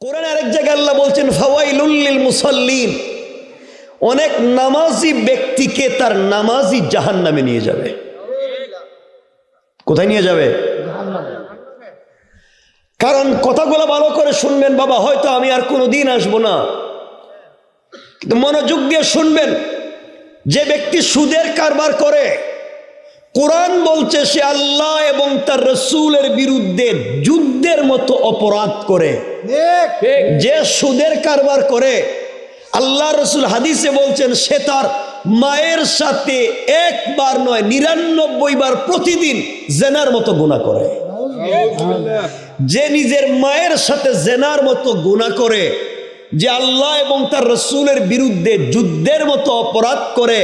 কোরআনে আরেক জায়গায় আল্লাহ বলছেন ফাওয়াইলুল লিল মুসাল্লিন, অনেক নামাজি ব্যক্তিকে তার নামাজি জাহান্নামে নিয়ে যাবে। কোথায় নিয়ে যাবে? কারণ কথাগুলো ভালো করে শুনবেন বাবা, হয়তো আমি আর কোনোদিন আসবো না, কিন্তু মনোযোগ দিয়ে শুনবেন। যে ব্যক্তি সুদের কারবার করে, কোরআন বলছে সে আল্লাহ এবং তার রসুলের বিরুদ্ধে যুদ্ধের মতো অপরাধ করে। যে সুদের কারবার করে, আল্লাহ রসুল হাদিসে বলছেন সে তার মায়ের সাথে একবার নয় 99 বার প্রতিদিন জেনার মতো গুনাহ করে। যে নিজের মায়ের সাথে জেনার মতো গুনাহ করে, যে আল্লাহ এবং তার রসুলের বিরুদ্ধে যুদ্ধের মতো অপরাধ করে,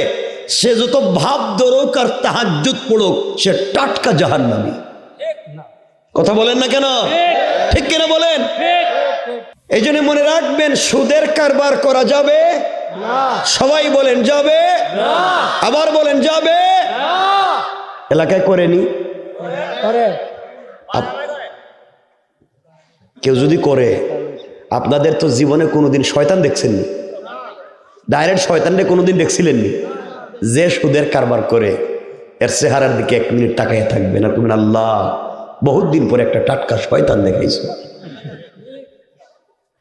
সে যত ভাব ধরুক আর তাহাজ্জুদ পড়ুক, সে টাটকা জাহান্নামী। কথা বলেন না কেন? ঠিক কিনা বলেন? এই জন্য মনে রাখবেন, সুদের কারবার করা যাবে না। সবাই বলেন যাবে না। আবার বলেন যাবে না। এলাকায় করেনি, কেউ যদি করে, আপনাদের তো জীবনে কোনোদিন শয়তান দেখছেননি, ডাইরেক্ট শয়তানরে কোনোদিন দেখছিলেননি? যে সুদের কারবার করে এর চেহারার দিকে 1 মিনিট তাকাইয়া থাকবেন আর তুমি আল্লাহ বহুত দিন পরে একটা টাটকা শয়তান দেখাইছো।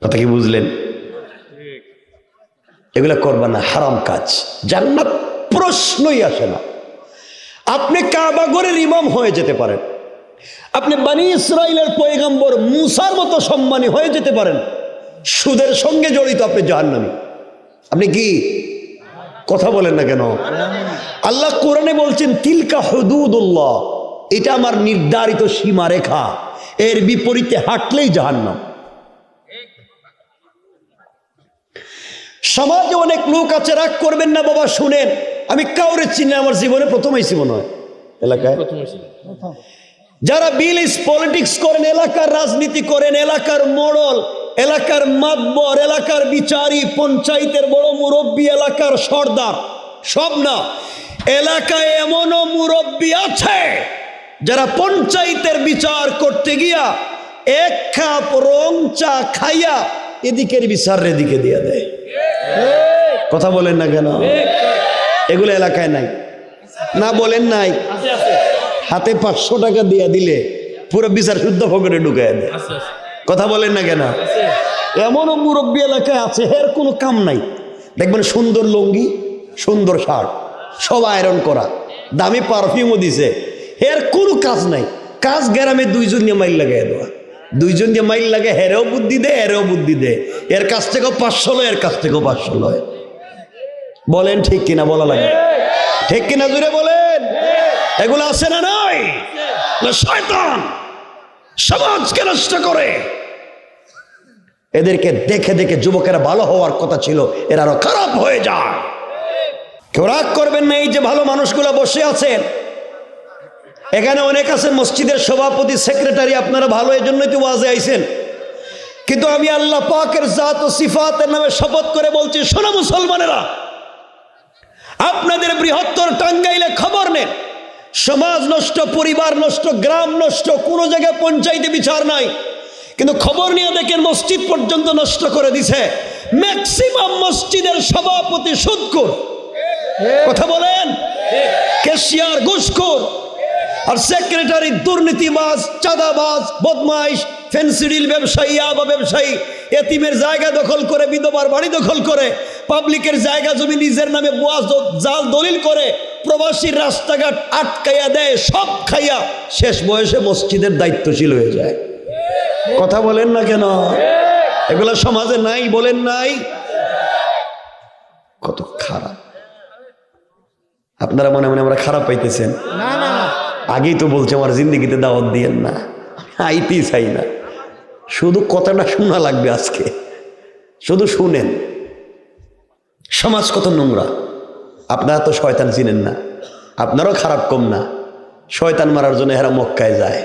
কথা কি বুঝলেন? এগুলা করবা না, হারাম কাজ, জান্নাত প্রশ্নই আসে না। আপনি কাবা ঘরের ইমাম হয়ে যেতে পারেন, আপনি বনি ইসরাইলের পয়গম্বর মুসার মতো সম্মানী হয়ে যেতে পারেন, সুদের সঙ্গে জড়িত আপনি জাহান্নামী। আপনি কি? কথা বলেন না কেন? আল্লাহ কোরআনে বলছেন তিলকা হুদুদুল্লাহ, এটা আমার নির্ধারিত সীমারেখা, এর বিপরীতে হাঁটলেই জাহান্নাম। সমাজে অনেক লোক আছে, রাগ করবেন না বাবা, শুনেন, আমি কাউরে চিনি, আমার জীবনে প্রথম আইছি মনে হয় এলাকায়, যারা বিলিস পলিটিক্স করেন, এলাকার রাজনীতি করেন, এলাকার মোড়ল, এলাকার মাতবর, এলাকার বিচারী, পঞ্চায়েতের বড় মুরব্বী, এলাকার সর্দার, সব না, এলাকায় এমনও মুরব্বী আছে যারা পঞ্চায়েতের বিচার করতে গিয়া 1 কাপ রং চা খাইয়া এদিকের বিচার এদিকে দিয়ে দেয়। কথা বলেন না কেন? এগুলো এলাকায় নাই না? বলেন নাই? হাতে 500 টাকা দিয়ে দিলে পুরো বিচার শুদ্ধ পকেটে ঢুকায় দেয়। কথা বলেন না কেন? এমনও মুরব্বী এলাকায় আছে, এর কোনো কাম নাই। দেখবেন সুন্দর লুঙ্গি, সুন্দর শার্ট, সব আয়রন করা, দামি পারফিউমও দিছে, এর কোনো কাজ নাই। কাজ গ্রামে 2 জন নিয়ে মাইল লাগাই দেওয়া, 2 জন দিয়ে মাইল লাগে, হেরেও বুদ্ধি দেয়, এরেও বুদ্ধি দেয়, এর কাছ থেকেও 500 লয়, এর কাছ থেকেও 500 লয়। বলেন ঠিক কিনা? বলা লাগে ঠিক কিনা? জুড়ে বলেন। এগুলো আছে না নাই? শয়তান সমাজকে নষ্ট করে। এদেরকে দেখে দেখে যুবকেরা ভালো হওয়ার কথা ছিল, এরা আরো খারাপ হয়ে যায়। কেউ রাগ করবেন না, এই যে ভালো মানুষগুলো বসে আছেন, এখানে অনেক আছেন মসজিদের সভাপতি, সেক্রেটারি, আপনারা ভালো, এই জন্যই তো ওয়াজে আইছেন। কিন্তু আমি আল্লাহ পাকের জাত ও সিফাতের নামে শপথ করে বলছি, শোনো মুসলমানেরা, আপনাদের বৃহত্তর টাঙ্গাইলে খবর নেন, সমাজ নষ্ট, পরিবার নষ্ট, গ্রাম নষ্ট, কোনো জায়গায় পঞ্চায়েতে বিচার নাই, কিন্তু খবর নিয়ে দেখেন মসজিদ পর্যন্ত নষ্ট করে দিছে। ম্যাক্সিমাম মসজিদের সভাপতি সুদখোর। কথা বলেন? ক্যাশিয়ার ঘুষখোর, আর সেক্রেটারি দুর্নীতিবাজ, চাঁদাবাজ, বদমাইশ, ফেন্সিডিল ব্যবসায়ী, আবা ব্যবসায়ী, এতিমের জায়গা দখল করে, বিধবার বাড়ি দখল করে, পাবলিকের জায়গা জমি নিজের নামে বুয়া জাল দলিল করে, প্রবাসীর রাস্তাঘাট আটকাইয়া দেয়, সব খাইয়া শেষ বয়সে মসজিদের দায়িত্বশীল হয়ে যায়। কথা বলেন না কেন? এগুলা সমাজে নাই? বলেন নাই? কত খারাপ! আপনারা মনে মনে আমরা খারাপ পাইতেছেন? আগেই তো বলছে আমার জিন্দগিতে দাওয়াত দিয়েন না, আইতেই চাই না। শুধু কথাটা শোনা লাগবে আজকে, শুধু শুনেন। সমাজ কত নোংরা! আপনারা তো শয়তান চিনেন না, আপনারও খারাপ কম না। শয়তান মারার জন্য এরা মক্কায় যায়,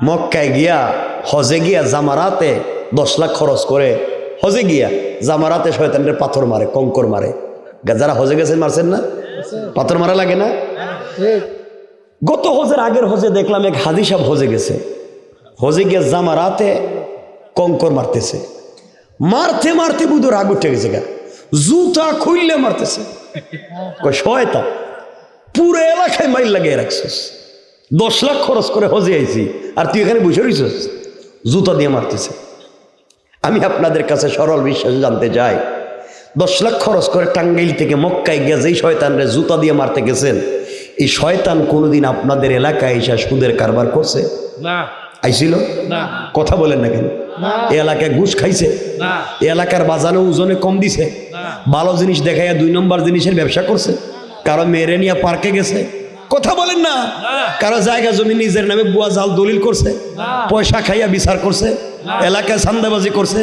মক্কায় গিয়া হজে গিয়া জামারাতে 10 লাখ খরচ করে, হজে গিয়া জামারাতে শয়তানের পাথর মারে, কঙ্কর মারে। যারা হজে গেছেন মারছেন না? পাথর মারা লাগে না? গত হজের আগের হজে দেখলাম এক হাজি সাহেব হজে গেছে, হজে গিয়ে জামারাতে কঙ্কর মারতেছে, মারতে মারতে বুধ রাগ উঠে গেছে গা, জুতা খুললে মারতেছে। শয়তান, পুরো এলাকায় মাইল লাগিয়ে রাখছিস, 10 লাখ খরচ করে হজে আইছি, আর তুই এখানে বসে রইছিস, জুতা দিয়ে মারতেছে। আমি আপনাদের কাছে সরল বিশ্বাস জানতে চাই, 10 লাখ খরচ করে টাঙ্গাইল থেকে মক্কায় গিয়ে যেই শয়তানরে জুতা দিয়ে মারতে গেছেন, এই শয়তান কোনোদিন আপনাদের এলাকায় এসে সুদের কারবার করছে? না। আইছিল? না। কথা বলেন না কেন? এই এলাকায় ঘুষ খাইছে? না। এই এলাকার বাজারে ওজনে কম দিছে? ভালো জিনিস দেখাইয়া 2 নম্বর জিনিসের ব্যবসা করছে? কারো মেরে নিয়ে পার্কে গেছে? কথা বলেন না। কারো জায়গা জমি নিজের নামে বুয়া জাল দলিল করছে? পয়সা খাইয়া বিচার করছে? এলাকায় চান্দাবাজি করছে?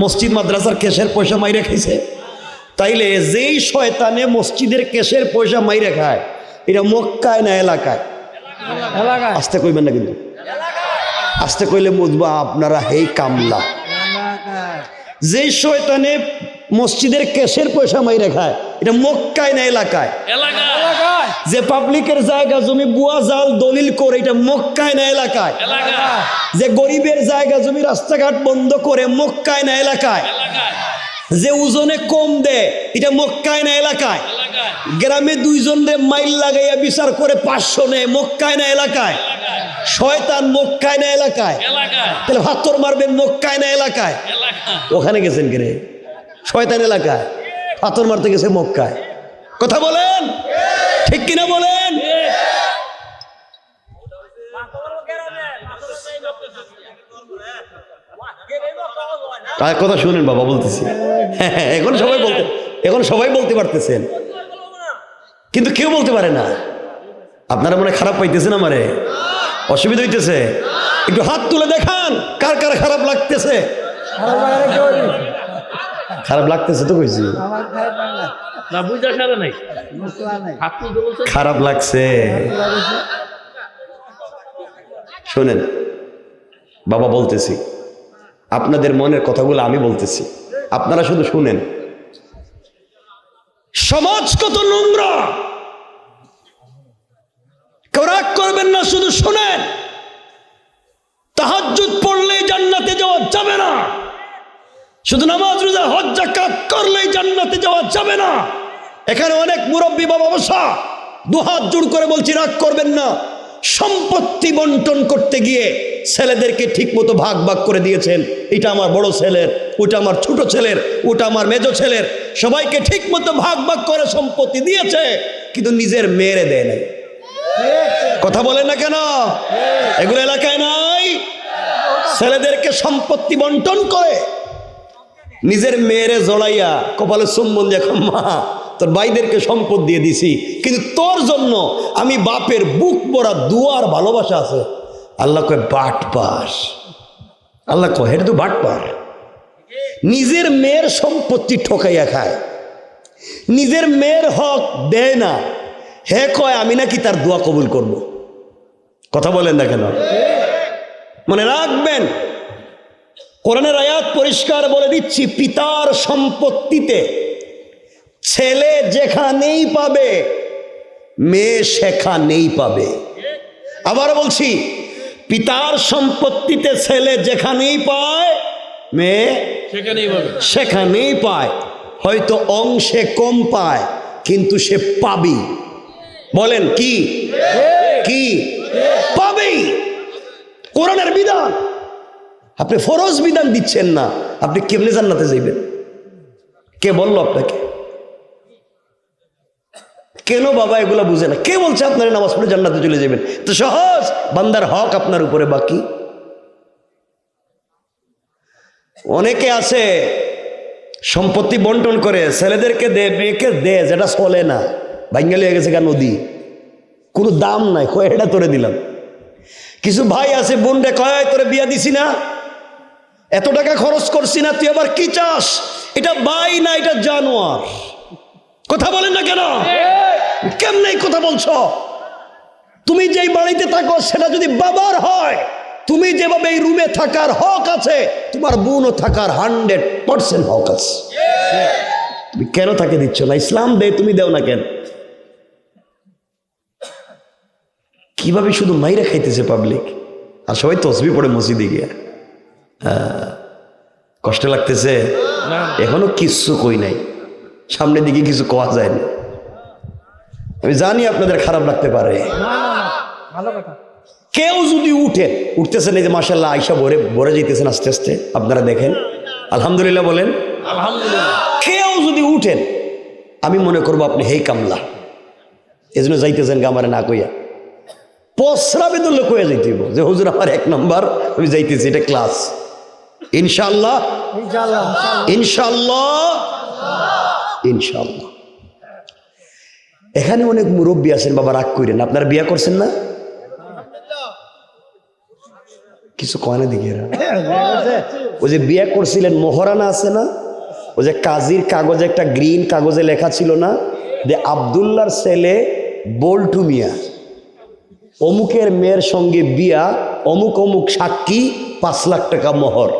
মসজিদ মাদ্রাসার কেশের পয়সা মাইরে খাইছে? তাইলে যেই শয়তানে মসজিদের কেশের পয়সা মাইরে খায়, এটা মক্কায় না এলাকায়? আস্তে কইবেন না কিন্তু, আস্তে কইলে বুঝবা আপনারা হেই কামলা। যেই শয়তানে মসজিদের কেশের পয়সা মাইরে খায়, এটা মক্কায় না এলাকায়? যে পাবলিকের জায়গা জমি বুয়া জাল দলিল করে, এটা মক্কায় না এলাকায়? যে গরিবের জায়গা জমি রাস্তাঘাট বন্ধ করে, মক্কায় না এলাকায়? যে ওজনে কম দেয়, এটা মক্কায় না এলাকায়? গ্রামে 2 জনরে মাইল লাগাইয়া বিচার করে 500 নেয়, মক্কায় না এলাকায়? শয়তান মক্কায় না এলাকায়? তাহলে হাতর মারবেন মক্কায় না এলাকায়? ওখানে গেছেন কে রে? শয়তান এলাকায়, হাতর মারতে গেছে মক্কায়। কথা বলেন, ঠিক কিনা বলেন? তার কথা শুনেন বাবা, বলতেছি। এখন সবাই বলতে পারতেছেন, কিন্তু কেউ বলতে পারে না। আপনারা মনে খারাপ পাইতেছেন, আমারে অসুবিধা হইতেছে? একটু হাত তুলে দেখান, কার কার খারাপ লাগতেছে? খারাপ লাগতেছে তো কইছি, খারাপ লাগছে। শোনেন বাবা, বলতেছি, আপনাদের মনের কথাগুলো আমি বলতেছি, আপনারা শুধু শুনেন। সমাজ কত নোংরা, কেউ রাগ করবেন না, শুধু শুনেন। তাহাজ্জুদ পড়লেই জান্নাতে যাওয়া যাবে না, শুধু নামাজ রোজা হজ যাকাত করলেই জান্নাতে যাওয়া যাবে না। এখানে অনেক মুরব্বী বাবা বসা, 2 হাত জোড় করে বলছি, রাগ করবেন না। সম্পত্তি বন্টন করতে গিয়ে ছেলেদেরকে ঠিক মতো ভাগ ভাগ করে দিয়েছেন, এটা আমার বড় ছেলের, ওটা আমার ছোট ছেলের, ওটা আমার মেজো ছেলের, সবাইকে ঠিক মতো ভাগ ভাগ করে সম্পত্তি দিয়েছে, কিন্তু নিজের মেয়েরে দেয় নাই। কথা বলেন না কেন? এগুলো এলাকায় নাই? ছেলেদেরকে সম্পত্তি বন্টন করে নিজের মেয়েরে জড়াইয়া কপালে চুম্বন দিয়ে, মা তোর ভাইদেরকে সম্পদ দিয়ে দিছি, কিন্তু তোর জন্য আমি বাপের বুক ভরা দুয়ার ভালোবাসা আছে। আল্লাহ কয় বাটপার, আল্লাহ কয় এটা তো বাটপার। নিজের মেয়ের সম্পত্তি ঠকাইয়া খায়, নিজের মেয়ের হক দেয় না, হে কয় আমি নাকি তার দোয়া কবুল করব। কথা বলেন না কেন? মনে রাখবেন, কোরআনের আয়াত পরিষ্কার বলে দিচ্ছি, পিতার সম্পত্তিতে ছেলে যেখানেই পাবে, মেয়ে সেখানেই পাবে। আবার বলছি, পিতার সম্পত্তিতে ছেলে যেখানেই পায়, মেয়ে সেখানেই পায়। হয়তো অংশে কম পায়, কিন্তু সে পাবি। বলেন কি? কি পাবেই। কোরআনের বিধান, আপনি ফরজ বিধান দিচ্ছেন না, আপনি কেমনে জান্নাতে যাইবেন? কে বলল আপনাকে? কেন বাবা এগুলা বুঝে না? কে বলছে আপনার নামাজ পড়ে জান্নাতে চলে যাবেন? তো সহজ, বান্দার হক আপনার উপরে বাকি। অনেকে আছে সম্পত্তি বন্টন করে, ছেলেদেরকে দে, মেয়েকে দে, যেটা চলে না, ভাঙ্গালি হয়ে গেছে গা নদী, কোনো দাম নাই, কয়টা তোরে দিলাম। কিছু ভাই আছে, বোন রে কয় তোরে বিয়া দিছি না, এত টাকা খরচ করছি না, তুই আবার কি চাস? এটা ভাই না, এটা জানোয়ার। কথা বলেন না কেন? কেমনে কথা বলছো? তুমি যেই বাড়িতে থাকো সেটা যদি বাবার হয়, তুমি যেভাবে এই রুমে থাকার হক আছে, তোমার বোনও থাকার 100% হক আছে। তুমি কেন তাকে দিচ্ছ না? ইসলাম দেয়, তুমি দেও না কেন? কিভাবে শুধু মাইরা খাইতেছে পাবলিক, আর সবাই তসবি পড়ে মসজিদে গিয়া। কষ্ট লাগতেছে? এখনো কিচ্ছু কই নাই, সামনের দিকে কিছু কোয়া যায় না। আমি জানি আপনাদের খারাপ লাগতে পারে। কেউ যদি উঠতেছেন, এই যে মাশাআল্লাহ আয়সা ভরে যেতেছেন আস্তে আস্তে, আপনারা দেখেন, আলহামদুলিল্লাহ বলেন। কেউ যদি উঠেন, আমি মনে করবো আপনি হেই কামলা, এই জন্য যাইতেছেন আমারে না কইয়া, পসরাবে ধরলে কইয়া যাইতেইব যে হুজুর আমার 1 নাম্বার, আমি যাইতেছি, এটা ক্লাস। ইনশাআল্লাহ ইনশাআল্লাহ ইনশাআল্লাহ। এখানে অনেক মুরব্বী আছেন, বাবা রাগ করেন, আপনারা বিয়া করছেন না? কিছু কয় না দেখি এরা। ওই যে বিয়া করছিলেন, মোহরানা আছে না, ওই যে কাজীর কাগজে একটা গ্রিন কাগজে লেখা ছিল না যে আব্দুল্লাহর ছেলে বল্টু মিয়া, অমুকের মেয়ের সঙ্গে বিয়া, অমুক অমুক সাক্ষী, 5 লাখ টাকা মোহর,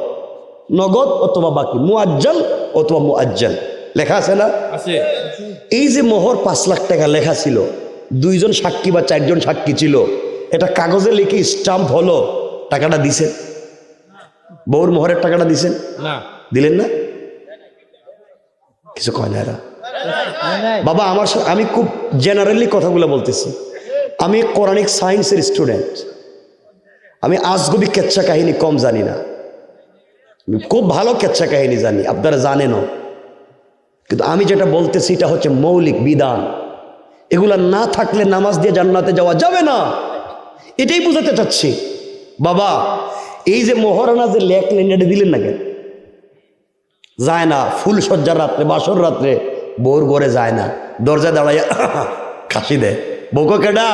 নগদ অথবা বাকি, মুআজ্জাল অথবা মুআজ্জাল, লেখা আছে না? এই যে মোহর 5 লাখ টাকা লেখা ছিল, 2 জন সাক্ষী বা 4 জন সাক্ষী ছিল, এটা কাগজে লিখে স্টাম্প হলো, টাকাটা দিছেন? বউর মোহরের টাকাটা দিছেন না? দিলেন না? কিছু কয় না এরা। বাবা আমি খুব জেনারেলি কথাগুলো বলতেছি। আমি কোরআনিক সায়েন্সের স্টুডেন্ট, আমি আজগবি কেচ্ছা কাহিনী কম জানি না, খুব ভালো কেচ্ছা কাহিনী জানি, আপনারা জানেনও। কিন্তু আমি যেটা বলতেছি এটা হচ্ছে মৌলিক বিধান, এগুলা না থাকলে নামাজ দিয়ে জান্নাতে যাওয়া যাবে না, এটাই বুঝাতে চাচ্ছি। বাবা এই যে মোহরানা যে লেখলেন, এটা দিলেন না কেন? যায় না, ফুল সজ্জার রাত্রে, বাসর রাত্রে বউর ঘরে যায় না, দরজা দাঁড়াইয়া কাশি দেয়, বউকে কেডা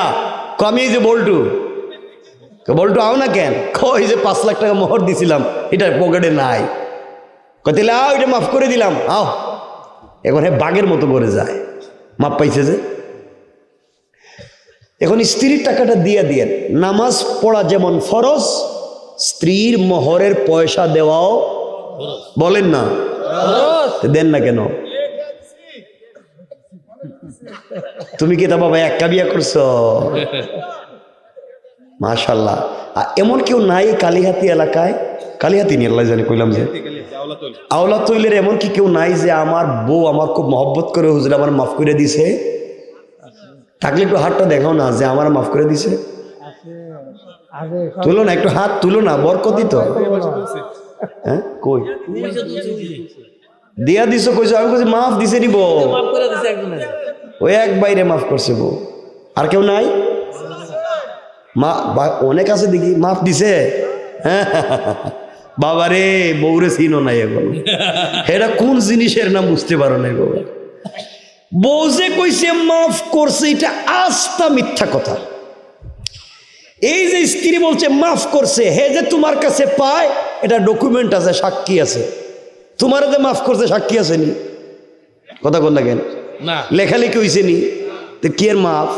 কমি, যে বল্টু, বল্টু আও না কেন, কই যে 5 লাখ টাকা মোহর দিছিলাম, এটা পকেটে নাই, কতিলে আও, এটা মাফ করে দিলাম, আও। এখন হে বাঘের মতো করে যায়, মাপ পাইছে যে। এখন স্ত্রীর টাকাটা দিয়ে দিয়েন, নামাজ পড়া যেমন ফরজ, স্ত্রীর মোহরের পয়সা দেওয়াও বলেন না, দেন না কেন? তুমি কি তা বাবা একা বিয়া করছো? মাশাআল্লাহ। এমন কেউ নাই কালিহাতি এলাকায়, কালিহাতি নিয়ে আল্লাহ জানে কইলাম যে আওলা তৈলের, এমন কি কেউ নাই যে আমার বউ আমার খুব মহব্বত করে হুজুর আমার মাফ করে দিছে? থাকলে একটু হাতটা দেখাও না যে আমার মাফ করে দিছে, তুলো না, একটু হাত তুলো না, বরকতি তো। হ্যাঁ কই দিয়া দিছো, কইছো? আমি কইছি মাফ দিছে নিব, ওই এক বাইরে মাফ করছে বউ, আর কেউ নাই? অনেক আছে দেখি মাফ দিছে। বাবারে বউরে চিনো নাই এখন, এটা কোন জিনিসের নাম বুঝতে পারো নাই বাবা। বউ যে কইছে মাফ করছে, এটা আস্তা মিথ্যা কথা। এই যে স্ত্রী বলছে মাফ করছে, হে যে তোমার কাছে পায়, এটা ডকুমেন্ট আছে, সাক্ষী আছে, তোমার যে মাফ করছে সাক্ষী আছে নি? কথা কোন লাগেন না, লেখালেখি হয়েছে নি? তো কি এর মাফ?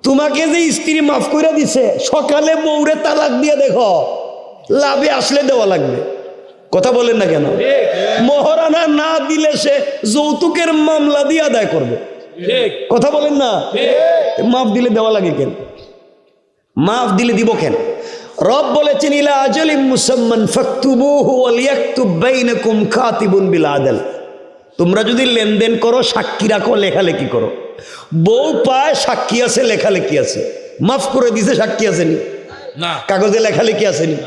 তোমাকে যে স্ত্রী মাফ করে দিছে, সকালে বউরে তালাক দিয়ে দেখো, লাভে আসলে দেওয়া লাগবে। কথা বলেন না কেন? মোহরানা না দিলে সে যৌতুকের মামলা দিয়ে আদায় করবে। কথা বলেন না? মাফ দিলে দেওয়া লাগে কেন? মাফ দিলে দিব কেন? রব বলেছেন ইলা আজালিম মুসাম্মান ফাকতুবুহু ওয়াল ইয়াকতুব বাইনাকুম কাতিবুন বিল আদল। তোমরা যদি লেনদেন করো, সাক্ষী রাখো, লেখালেখি করো, বউ পায় সাক্ষী আছে, লেখালেখি আছে, মাফ করে দিছে সাক্ষী আসেনি না, কাগজে লেখালেখি আসেনি,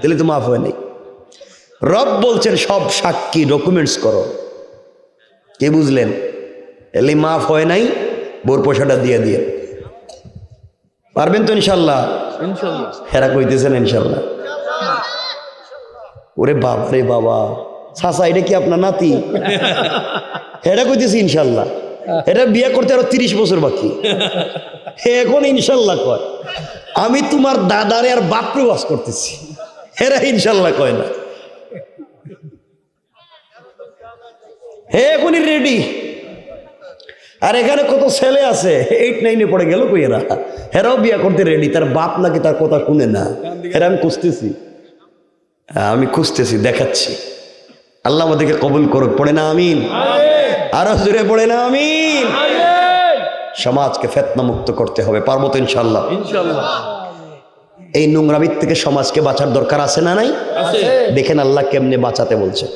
তাহলে তো মাফ হয়নি। রব বলছেন সব সাক্ষী ডকুমেন্টস করো। কে বুঝলেন? এলে মাফ হয় নাই, বউর পয়সাটা দিয়ে দিয়ে পারবেন তো ইনশাল্লাহ? হেরা কইতেছেন ইনশাল্লাহ। ওরে বাবা রে বাবা, চাচা এটা কি আপনার নাতি? হেরা কইতেছি ইনশাল্লাহ। এটা বিয়ে করতে আরো 30 বছর বাকি, এখন ইনশাল্লাহ কয়। আমি তোমার দাদারে আর বাপরে বাস করতেছি, হেরা ইনশাল্লাহ কয় না। হে এখনই রেডি। আর এখানে কত ছেলে আছে 8, 9-এ পড়ে গেল, কই এরা? হেরাও বিয়া করতে রেডি, তার বাপ নাকি তার কথা শুনে না। এরা আমি খুঁজতেছি, দেখাচ্ছি। আল্লাহ আমাদেরকে কবুল করুক, পড়ে না আমিন? আরো জোরে পড়ে না আমিন? সমাজকে ফিতনা মুক্ত করতে হবে, পারবো তো ইনশাল্লাহ? ইনশাল্লাহ। এই নোংরামির থেকে সমাজকে বাঁচার দরকার আছে না নাই? দেখেন আল্লাহ কেমনে বাঁচাতে বলছে।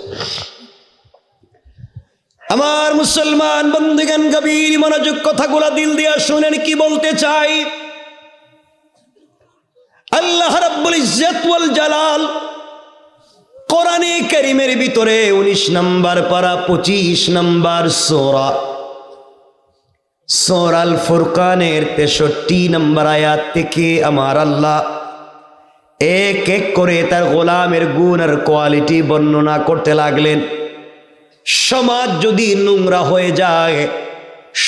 আমার মুসলমান বন্ধুগণ, গভীর মনোযোগ কথাগুলা দিল দিয়া শুনেন কি বলতে চাই। আল্লাহ রাব্বুল ইজ্জত ওয়াল জালাল কোরআনে কারীমের ভিতরে 19 নম্বর পারা 25 নম্বর সূরা সূরাল ফুরকানের 63 নম্বর আয়াত থেকে আমার আল্লাহ এক এক করে তার গোলামের গুণ আর কোয়ালিটি বর্ণনা করতে লাগলেন। সমাজ যদি নোংরা হয়ে যায়,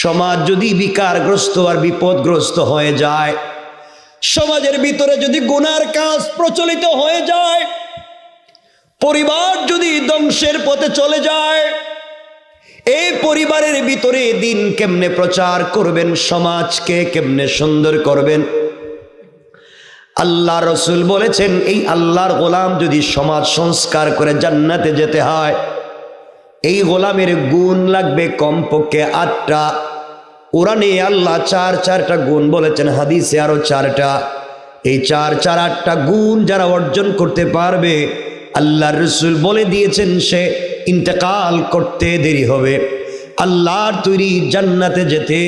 সমাজ যদি বিকারগ্রস্ত আর বিপদগ্রস্ত হয়ে যায়, সমাজের ভিতরে যদি গুনার কাজ প্রচলিত হয়ে যায়, পরিবার যদি ধ্বংসের পথে চলে যায়, এই পরিবারের ভিতরে দিন কেমনে প্রচার করবেন, সমাজকে কেমনে সুন্দর করবেন? আল্লাহ রসুল বলেছেন এই আল্লাহর গোলাম যদি সমাজ সংস্কার করে জান্নাতে যেতে হয়, এই গোলামের গুণ লাগবে কমপক্ষে 8টা। কোরআনে আল্লাহ 4টা গুণ বলেছেন, হাদিসে আরো 4টা। এই 8টা গুণ যারা অর্জন করতে পারবে, আল্লাহর রসুল বলে দিয়েছেন সে ইন্তেকাল করতে দেরি হবে। আল্লাহর তৈরি জান্নাতে যেতে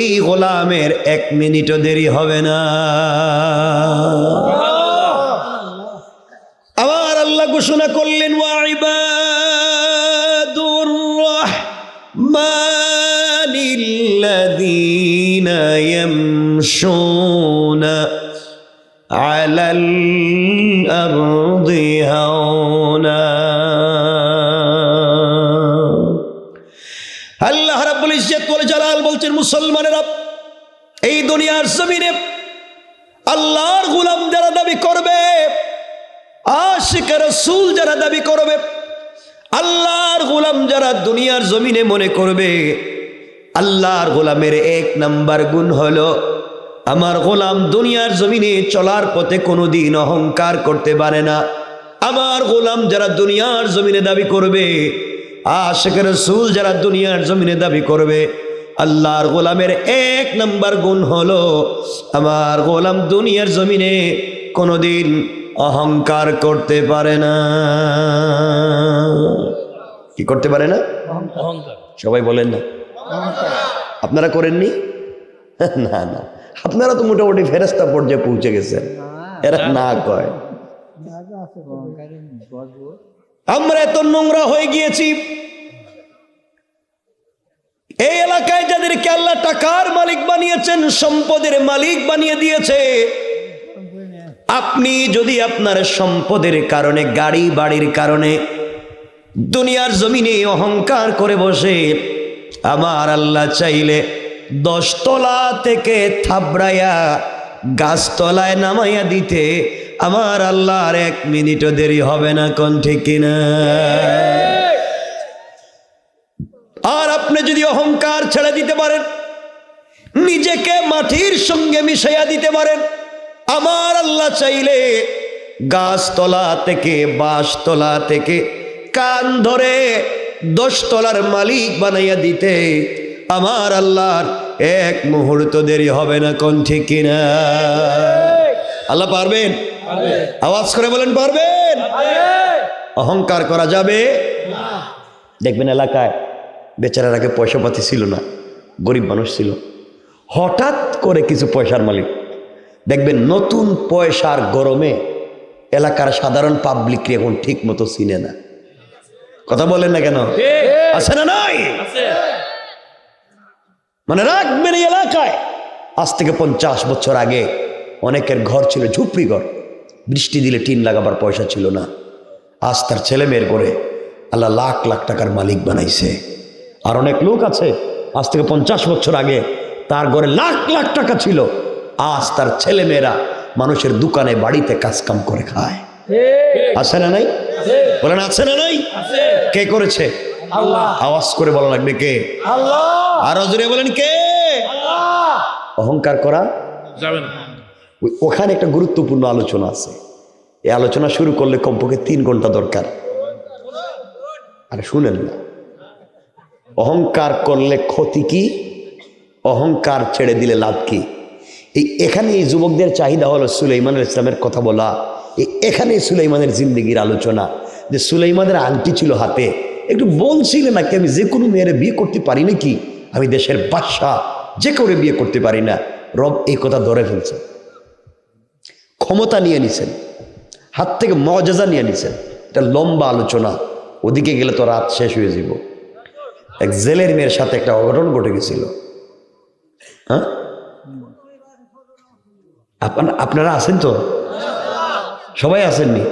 এই গোলামের 1 মিনিটও দেরি হবে না। আবার আল্লাহ ঘোষণা করলেন, ওয়া ইবাদুর রাহমানিল্লাযীনা ইয়ামশুনা আলাল আরদি হাওনা। আল্লাহ রাব্বুল ইজ্জত ওয়াল জালাল বলছেন, মুসলমানেরা এই দুনিয়ার জমিনে আল্লাহর গোলাম যারা দাবি করবে, আশিক রাসূল যারা দাবি করবে, আল্লাহর গোলাম যারা দুনিয়ার জমিনে মনে করবে, আল্লাহর গোলামের 1 নাম্বার গুণ হলো আমার গোলাম দুনিয়ার জমিনে চলার পথে কোনোদিন অহংকার করতে পারে না। আমার গোলাম যারা দুনিয়ার জমিনে দাবি করবে, আশিক রাসূল যারা দুনিয়ার জমিনে দাবি করবে, আল্লাহর গোলামের 1 নাম্বার গুণ হলো আমার গোলাম দুনিয়ার জমিনে কোনোদিন অহংকার করতে পারে না। কি করতে পারে না? অহংকার। সবাই বলেন না, আপনারা করেননি? না না, আপনারা তো মোটামুটি ফেরেশতা পর্যায়ে পৌঁছে গেছেন, এরা না কয়। আমরা এত নোংরা হয়ে গিয়েছি, এই এলাকায় যাদেরকে আল্লাহ টাকার মালিক বানিয়েছেন, সম্পদের মালিক বানিয়ে দিয়েছে, আপনি যদি আপনার সম্পদের কারণে, গাড়ি বাড়ির কারণে দুনিয়ার জমিনে অহংকার করে বসে, আমার আল্লাহ চাইলে 10 তলা থেকে থাবড়াইয়া গাছতলায় নামাইয়া দিতে আমার আল্লাহর 1 মিনিটও দেরি হবে না। কোন ঠিক কিনা? আর আপনি যদি অহংকার ছেড়ে দিতে পারেন, নিজেকে মাটির সঙ্গে মিশাইয়া দিতে পারেন, আমার আল্লাহ চাইলে গাছতলা থেকে, বাঁশতলা থেকে কান ধরে 10 তলার মালিক বানাইয়া দিতে আমার আল্লাহর 1 মুহূর্ত দেরি হবে না। কোন ঠিক কিনা? আল্লাহ পারবেন? আওয়াজ করে বলেন, পারবেন? অহংকার করা যাবে না। দেখবেন এলাকায় বেচারার আগে পয়সা পাতি ছিল না, গরিব মানুষ ছিল, হঠাৎ করে কিছু পয়সার মালিক, দেখবেন নতুন পয়সার গরমে এলাকার সাধারণ পাবলিক এখন ঠিক মতো চিনে না। কথা বলেন না কেন? আছে না নাই? মানে রাখবেন, এই এলাকায় আজ থেকে 50 বছর আগে অনেকের ঘর ছিল ঝুপড়ি ঘর, বৃষ্টি দিলে টিন লাগাবার পয়সা ছিল না। আজ তার ছেলে মেয়ের ঘরে আল্লাহ লাখ লাখ টাকার মালিক বানাইছে। আর অনেক লোক আছে আজ থেকে 50 বছর আগে তার ঘরে লাখ লাখ টাকা ছিল, আজ তার ছেলে মেয়েরা মানুষের দোকানে বাড়িতে কাজ কাম করে খায়। আছে না নাই? বলেন আছে না নাই? কে করেছে? আল্লাহ। আওয়াজ করে বলা লাগবে, কে? আল্লাহ। আরো জোরে বলেন, কে? আল্লাহ। অহংকার করা যাবে না। ওখানে একটা গুরুত্বপূর্ণ আলোচনা আছে, এই আলোচনা শুরু করলে কমপক্ষে 3 ঘন্টা দরকার। আরে শুনেন না, অহংকার করলে ক্ষতি কি, অহংকার ছেড়ে দিলে লাভ কি? এখানে এই যুবকদের চাহিদা হলো সুলাইমান আলাইহিস সালামের কথা বলা। এখানে সুলাইমানের জিন্দেগির আলোচনা, যে সুলাইমানের আংটি ছিল হাতে, একটু বলছিলেন নাকি আমি যে কোনো মেয়ের বিয়ে করতে পারি নাকি, আমি দেশের বাদশাহ, যে করে বিয়ে করতে পারি না। রব এই কথা ধরে ফেলছেন, ক্ষমতা নিয়ে নিছেন, হাত থেকে মজেজা নিয়ে নিছেন। এটা লম্বা আলোচনা, ওদিকে গেলে তো রাত শেষ হয়ে যাব। এক জেলের মেয়ের সাথে একটা অঘটন ঘটে গেছিল। হ্যাঁ, আপনারা আছেন তো? সবাই আসেননি?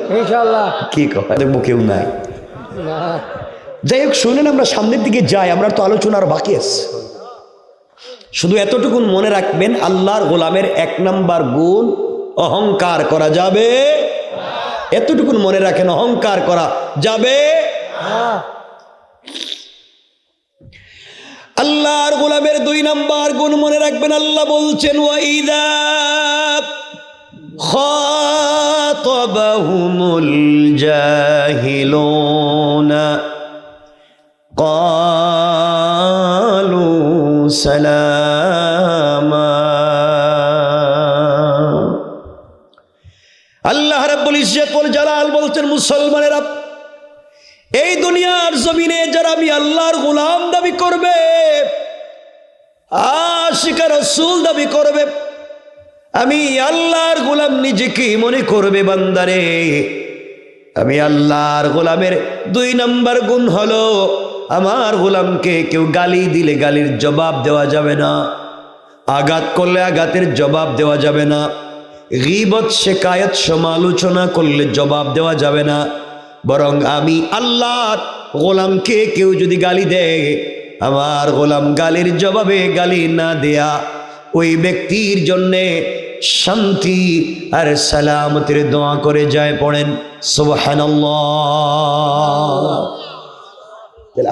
কি কথা দেখবো, কেউ নাই। যাই হোক, শুনেন, আমরা সামনের দিকে যাই, আমরা তো আলোচনা আর বাকি আছে। শুধু এতটুকু মনে রাখবেন, আল্লাহর গোলামের 1 নাম্বার গুণ অহংকার করা যাবে। এতটুকু মনে রাখেন, অহংকার করা যাবে। আল্লাহর গোলামের 2 নাম্বার গুণ মনে রাখবেন। আল্লাহ বলছেন, ওয়াইদা খাতাবাহুমুল জাহিলুনা ক্বালু সালামা। আল্লাহ রাব্বুল ইজ্জত ওয়াল জালাল বলছেন, মুসলমানেরা, এই দুনিয়ার জমিনে যারা আমি আল্লাহর গোলাম দাবি করবে, আশিকা রাসূল দাবি করবে, আমি আল্লাহর গোলাম নিজেকে মনে করবে, বান্দারে, আমি আল্লাহর গোলামের 2 নাম্বার গুণ হলো, আমার গোলামকে কেউ গালি দিলে গালির জবাব দেওয়া যাবে না, আঘাত করলে আঘাতের জবাব দেওয়া যাবে না, গীবত শিকায়াত সমালোচনা করলে জবাব দেওয়া যাবে না। বরং আমি আল্লাহর গোলামকে কেউ যদি গালি দেয়, আমার গোলাম গালির জবাবে গালি না দেয়া ওই ব্যক্তির জন্যে শান্তি আর সালামতের দোয়া করে যায়। পড়েন সুবহানাল্লাহ।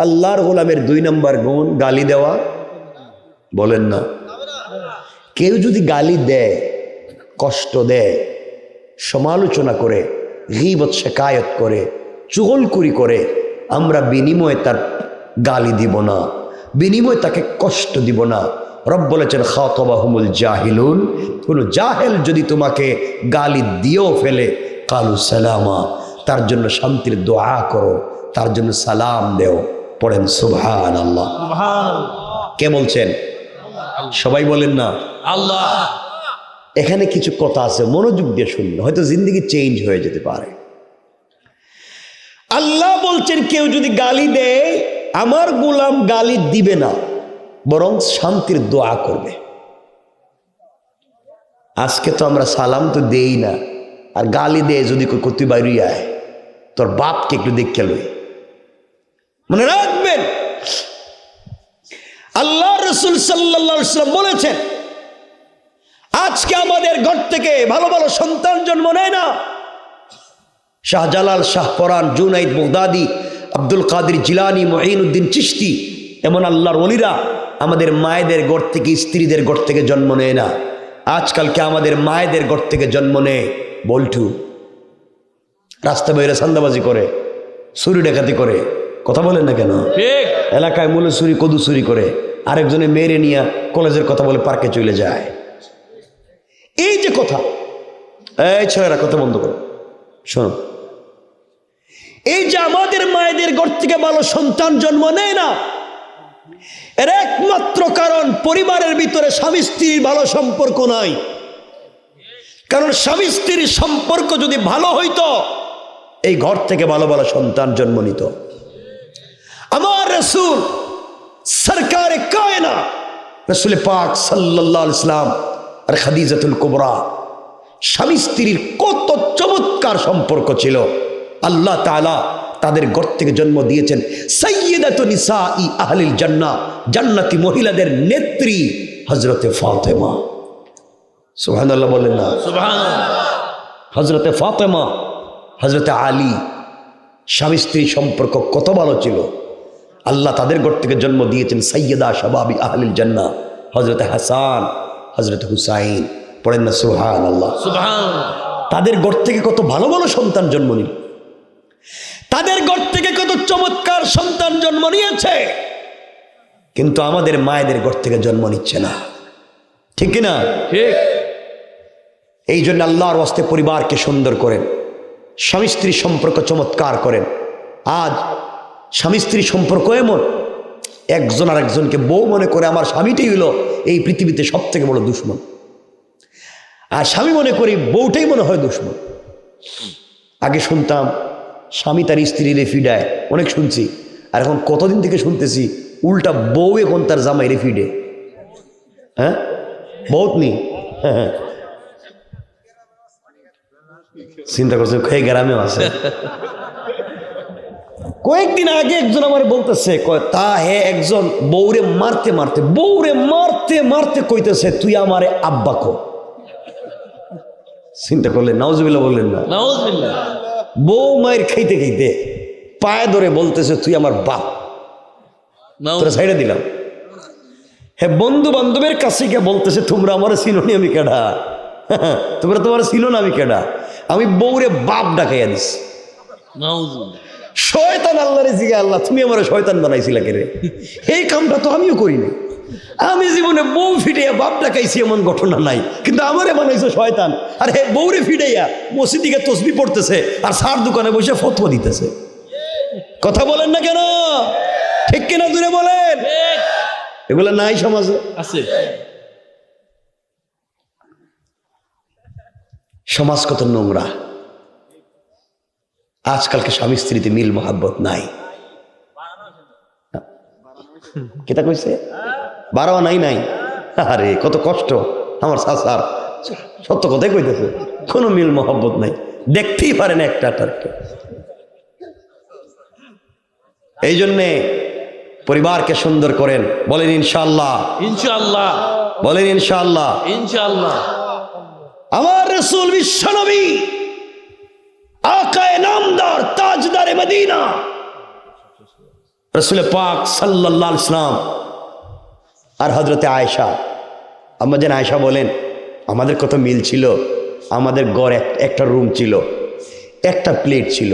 আল্লাহর গোলামের 2 নাম্বার গুণ গালি দেওয়া। বলেন না? কেউ যদি গালি দেয়, কষ্ট দেয়, সমালোচনা করে, গীবত শিকায়াত করে, চুগলখুরি করে, আমরা বিনিময়ে তার গালি দিব না, বিনিময়ে তাকে কষ্ট দিব না। রব বলেছেন, খাতাবাহুমুল জাহিলুন, কোনো জাহেল যদি তোমাকে গালি দিয়েও ফেলে, কালু সালামা, তার জন্য শান্তির দোয়া করো, তার জন্য সালাম দেও। পড়েন সুবহানাল্লাহ। কে বলছেন? সবাই বলেন না? আল্লাহ। এখানে কিছু কথা আছে, মনোযোগ দিয়ে শুনলে হয়তো জিন্দেগি চেঞ্জ হয়ে যেতে পারে। আল্লাহ বলছেন, কেউ যদি গালি দেয়, আমার গোলাম গালি দিবে না, বরং শান্তির দোয়া করবে। আজকে তো আমরা সালাম তো দেই না, আর গালি দেয় যদি কতি বাইরে আয়, তোর বাপকে একটু দেখে লই। মনে রাখবেন, আল্লাহ রাসূল সাল্লাল্লাহু আলাইহি ওয়াসাল্লাম বলেছেন, আজকে আমাদের ঘর থেকে ভালো ভালো সন্তান জন্ম নেয় না। শাহজালাল, শাহপরান, জুনাইদ বাগদাদি, আব্দুল কাদের জিলানী, মুঈনুদ্দিন চিশতি, এমন আল্লাহর ওলিরা আমাদের মায়েদের ঘর থেকে, স্ত্রীদের ঘর থেকে জন্ম নেয় না। আজকালকে আমাদের মায়েদের ঘর থেকে জন্ম নেয় বল্টু, রাস্তা বাইরে সান্দাবাজি করে, চুরি ডাকাতি করে। কথা বলেন না কেন? এলাকায় মূল চুরি, কদু চুরি করে, আরেকজনে মেরে নিয়ে কলেজের কথা বলে পার্কে চলে যায়। এই যে কথা, এই ছেলেরা কথা বন্ধ করো, শোনো, এই যে আমাদের মায়েদের ঘর থেকে ভালো সন্তান জন্ম নেয় না, এর একমাত্র কারণ পরিবারের ভিতরে স্বামী স্ত্রীর ভালো সম্পর্ক নাই। কারণ স্বামী স্ত্রীর সম্পর্ক যদি ভালো হইতো, এই ঘর থেকে ভালো ভালো সন্তান জন্ম নিত। আমার রাসূল সরকারে কায়নাত রাসূল পাক সাল্লাল্লাহু আলাইহি ওয়াসাল্লাম আর খাদিজাতুল কুবরা, স্বামী স্ত্রীর কত চমৎকার সম্পর্ক ছিল। আল্লাহ তাআলা তাদের ঘর থেকে জন্ম দিয়েছেন সাইয়্যিদাতু নিসাই আহলিল জান্নাহ, জান্নাতি মহিলাদের নেত্রী হযরতে ফাতেমা। সুবহানাল্লাহ বলেন না? সুবহানাল্লাহ। হযরতে ফাতেমা, হযরতে আলী, স্বামী স্ত্রী সম্পর্ক কত ভালো ছিল। আল্লাহ তাদের ঘর থেকে জন্ম দিয়েছেন সাইয়্যিদা শাবাবি আহলিল জান্নাহ, হযরতে হাসান, হযরতে হুসাইন। পড়েন না সুবহানাল্লাহ? সুবহানাল্লাহ। তাদের ঘর থেকে কত ভালো ভালো সন্তান জন্ম নিল, তাদের ঘর থেকে কত চমৎকার সন্তান জন্ম নিয়েছে। কিন্তু আমাদের মায়েদের ঘর থেকে জন্ম নিচ্ছে না, ঠিক না? ঠিক। এই জন্য আল্লাহর ওয়াস্তে পরিবারকে সুন্দর করেন, স্বামী স্ত্রী সম্পর্ক চমৎকার করেন। আজ স্বামী স্ত্রী সম্পর্ক এমন, একজন আর একজনকে বউ মনে করে আমার স্বামীটাই হলো এই পৃথিবীতে সব থেকে বড় দুশ্মন, আর স্বামী মনে করি বউটাই মনে হয় দুশ্মন। আগে শুনতাম স্বামী তার স্ত্রীরে ফিডায়, অনেক শুনছি, আর এখন কতদিন থেকে শুনতেছি উল্টা বউ এখন তার জামাইরে ফিডে। হ্যাঁ, বহুত নি, হ্যাঁ, চিন্তা করছে খেয়ে গ্রামেও আছে। কয়েকদিন আগে একজন আমার বলতেছে, তা হে একজন বউরে মারতে মারতে কইতেছে তুই আমারে আব্বা কো। চিন্তা করলেন, নাউজুবিল্লাহ বললেন না? নাউজুবিল্লাহ। বউ মায়ের খাইতে খাইতে পায়ে ধরে বলতেছে তুই আমার বাপ, তোরা সাইডে দিলাম। হ্যাঁ, বন্ধু বান্ধবের কাছে গিয়ে বলতেছে তোমরা আমার চিনোনি আমি কেডা, তোমরা তোমার ছিল না আমি কেডা, আমি বউরে বাপ ডাকাইয়া দিস। শয়তান আল্লাহরে জিগা, আল্লাহ তুমি আমার শয়তান বানাইছিলা কে রে? এই কামটা তো আমিও করি নাই, আমি জীবনে বউ ফিটাইয়া বাপ ডাকাইছি এমন ঘটনা নাই, কিন্তু আমারে বানাইছো শয়তান। আর হে বউরে ফিটাইয়া মসজিদে তসবিহ পড়তেছে আর সার দোকানে বসে ফতোয়া দিতেছে। কথা বলেন না কেন? ঠিক কিনা দূরে বলেন? এগুলা নাই সমাজে? আছে। সমাজ কত নোংরা, আজকালকে স্বামী স্ত্রীতে মিল মহাব্বত নাই। কেটা কইছে বারোয়া নাই নাই, আরে কত কষ্ট আমার শাসার, সত্য কথাই কইতেছে, কোনো মিল মহাব্বত নাই, দেখতেই পারে না একটা। এই জন্যে পরিবারকে সুন্দর করেন, বলেন ইনশাআল্লাহ। ইনশাআল্লাহ বলেন ইনশাআল্লাহ। ইনশাআল্লাহ। আমার রাসূল বিশ্বনবী আকায়ে নামদার তাজদারে মদিনা রাসূল পাক সাল্লাল্লাহু আলাইহি ওয়াসাল্লাম আর হযরতে আয়েশা, আম্মাজান আয়েশা বলেন আমাদের কত মিল ছিল। আমাদের ঘর একটা রুম ছিল, একটা প্লেট ছিল,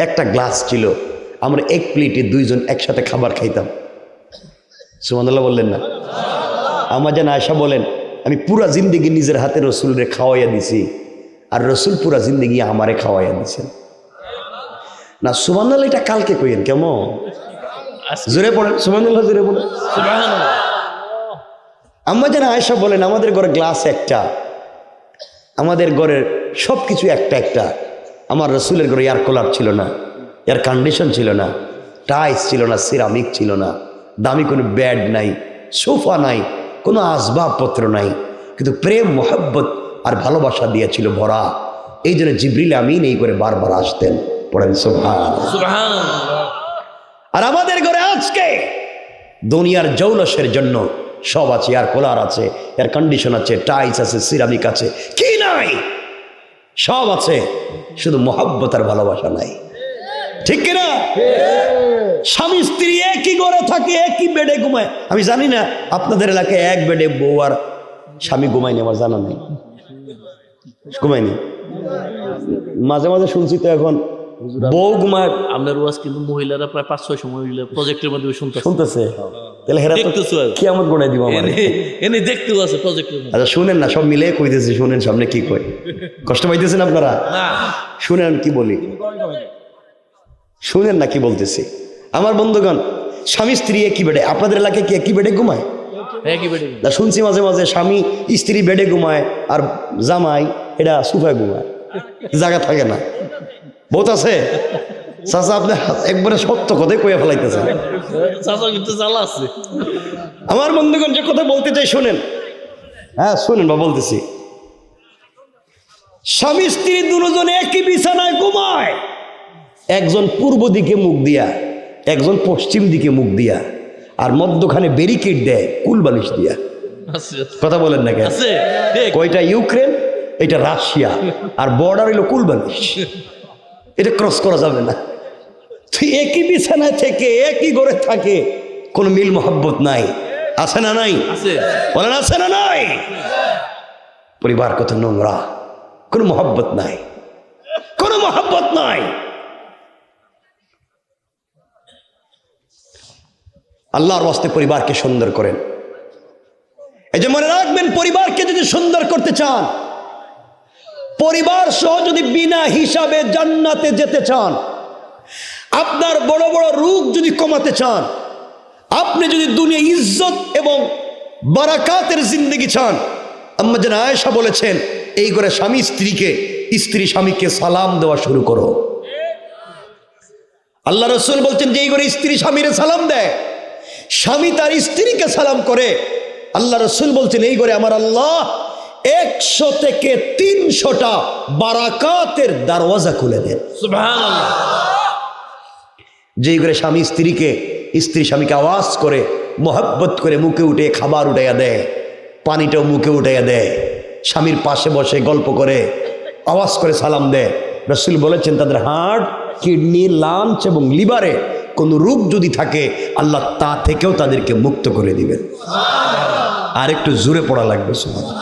একটা গ্লাস ছিল, আমরা এক প্লেটে দুইজন একসাথে খাবার খাইতাম। সুবহানাল্লাহ বললেন না? আম্মাজান আয়েশা বলেন আমি পুরা জিন্দেগি নিজের হাতে রসুলরে খাওয়াইয়া দিছি, আর রসুল পুরা জিন্দেগি আমারে খাওয়াইয়া দিছেন। না সুবহানাল্লাহ এটা কালকে কইেন কেমন? জোরে পড়েন সুবহানাল্লাহ, জোরে বলেন সুবহানাল্লাহ। আম্মাজান আয়েশা বলেন আমাদের ঘরে গ্লাস একটা, আমাদের ঘরের সব কিছু একটা। আমার রসুলের ঘরে এয়ার কুলার ছিল না, এয়ার কন্ডিশন ছিল না, টাইলস ছিল না, সিরামিক ছিল না, দামি কোনো বেড নাই, সোফা নাই, কোনো আসবাবপত্র নাই, কিন্তু প্রেম মোহাব্বত আর ভালোবাসা দিয়েছিল ভরা। এই জন্য জিবরিল আমিন এই করে বারবার আসতেন। পড়েন সুবহানাল্লাহ। আর আমাদের ঘরে আজকে দুনিয়ার জৌলসের জন্য সব আছে, এয়ার কুলার আছে, এয়ার কন্ডিশন আছে, টাইলস আছে, সিরামিক আছে, কি নাই? সব আছে, শুধু মোহাব্বত আর ভালোবাসা নাই। ঠিক কিনা? স্বামী স্ত্রী একই ঘরে থাকে, একই বেডে ঘুমায়। আমি জানি না আপনাদের এলাকায় এক বেডে বউ আর স্বামী ঘুমায়নি, আমার জানা নেই, ঘুমায়নি। মাঝে মাঝে শুনছি তো এখন বউ ঘুমায়। আপনার ওয়াজ কিন্তু মহিলারা প্রায় 5-6 মহিলা প্রজেক্টের মধ্যে শুনতেছে, তাহলে হেরা তো কিয়ামত গোনায় দিব আমার। এনে দেখতেও আছে প্রজেক্টের মধ্যে। আচ্ছা শুনেন না, সব মিলে কইতেছি, শুনেন সামনে কি কই। কষ্ট পাইতেছেন আপনারা? না শুনেন কি বলি, শুনেন না কি বলতেছি। আমার বন্ধুগণ, স্বামী স্ত্রী একই বেডে, আপনাদের এলাকায় কি একই বেডে ঘুমায়? না শুনছি মাঝে মাঝে স্বামী স্ত্রী বেডে ঘুমায় আর জামাই এটা সোফায় ঘুমায়, জায়গা থাকে না। বহুত আছে চাচা, আপনি একবারে সত্য কথাই কইয়া ফেলাইতেছেন। আমার বন্ধুগণ যে কথা বলতে চাই শোনেন, হ্যাঁ শোনেন বা বলতেছি। স্বামী স্ত্রী দুজনে একই বিছানায় ঘুমায়, একজন পূর্ব দিকে মুখ দিয়া, একজন পশ্চিম দিকে মুখ দিয়া, আর মধ্যখানে ব্যারিকেড দেয় কুল বালিশ দিয়া। কথা বলেন না কেন? কয়টা ইউক্রেন, এটা রাশিয়া, আর বর্ডার হইল কুল বালিশ, এটা ক্রস করা যাবে না। তুই একই বিছানায় থেকে একই ঘরে থাকে, কোনো মিল মোহাব্বত নাই। আছে না নাই? বলেন আছে না নাই? পরিবার কত নোংরা, কোনো মোহাব্বত নাই, কোনো মোহাব্বত নাই। আল্লাহর ওয়াস্তে পরিবারকে সুন্দর করেন। এই যে মনে রাখবেন, পরিবারকে যদি সুন্দর করতে চান, পরিবার সহ যদি বিনা হিসাবে জান্নাতে যেতে চান, আপনার বড় বড় রোগ যদি কমাতে চান, আপনি যদি দুনিয়া ইজ্জত এবং বারাকাতের জিন্দেগি চান, আম্মা জান আয়েশা বলেছেন এই করে স্বামী স্ত্রীকে, স্ত্রী স্বামীকে সালাম দেওয়া শুরু করো। আল্লাহ রসুল বলছেন যে এই করে স্ত্রী স্বামীরে সালাম দেয়, স্বামী তার স্ত্রীকে সালাম করে, আল্লাহ রসুল বলছেন এই করে আমার আল্লাহ 100 থেকে 300টা বারাকাতের দরওয়াজা খুলে দেন। সুবহানাল্লাহ। যেই করে স্বামী স্ত্রীকে, স্ত্রী স্বামীকে আওয়াজ করে মোহাব্বত করে মুখে উঠে খাবার উঠাইয়া দেয়, পানিটাও মুখে উঠাইয়া দেয়, স্বামীর পাশে বসে গল্প করে আওয়াজ করে সালাম দেয়। রসুল বলেছেন তাদের হার্ট, কিডনি, লাঞ্চ এবং লিভারে কোনো রোগ যদি থাকে আল্লাহ তা থেকেও তাদেরকে মুক্ত করে দিবেন। আর একটু জোরে পড়া লাগবে সুবহানাল্লাহ।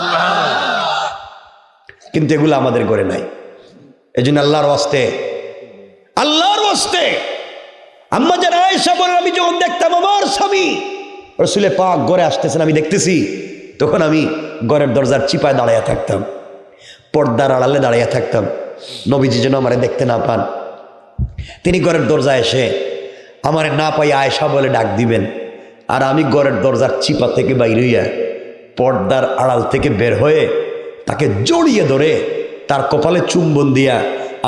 কিন্তু এগুলো আমাদের ঘরে নাই। এই জন্য আল্লাহর ওয়াস্তে, আল্লাহর ওয়াস্তে আম্মা জান আয়েশা বলেন আমি যখন দেখতাম আমার স্বামী রসুলের পাক ঘরে আসতেছেন, আমি দেখতেছি, তখন আমি ঘরের দরজার চিপায় দাঁড়াইয়া থাকতাম, পর্দার আড়ালে দাঁড়াইয়া থাকতাম, নবীজি যেন আমারে দেখতে না পান। তিনি ঘরের দরজায় এসে আমারে না পাই আয়েশা বলে ডাক দিবেন, আর আমি ঘরের দরজার চিপা থেকে বাইর হইয়া পর্দার আড়াল থেকে বের হয়ে তাকে জড়িয়ে ধরে তার কপালে চুম্বন দিয়া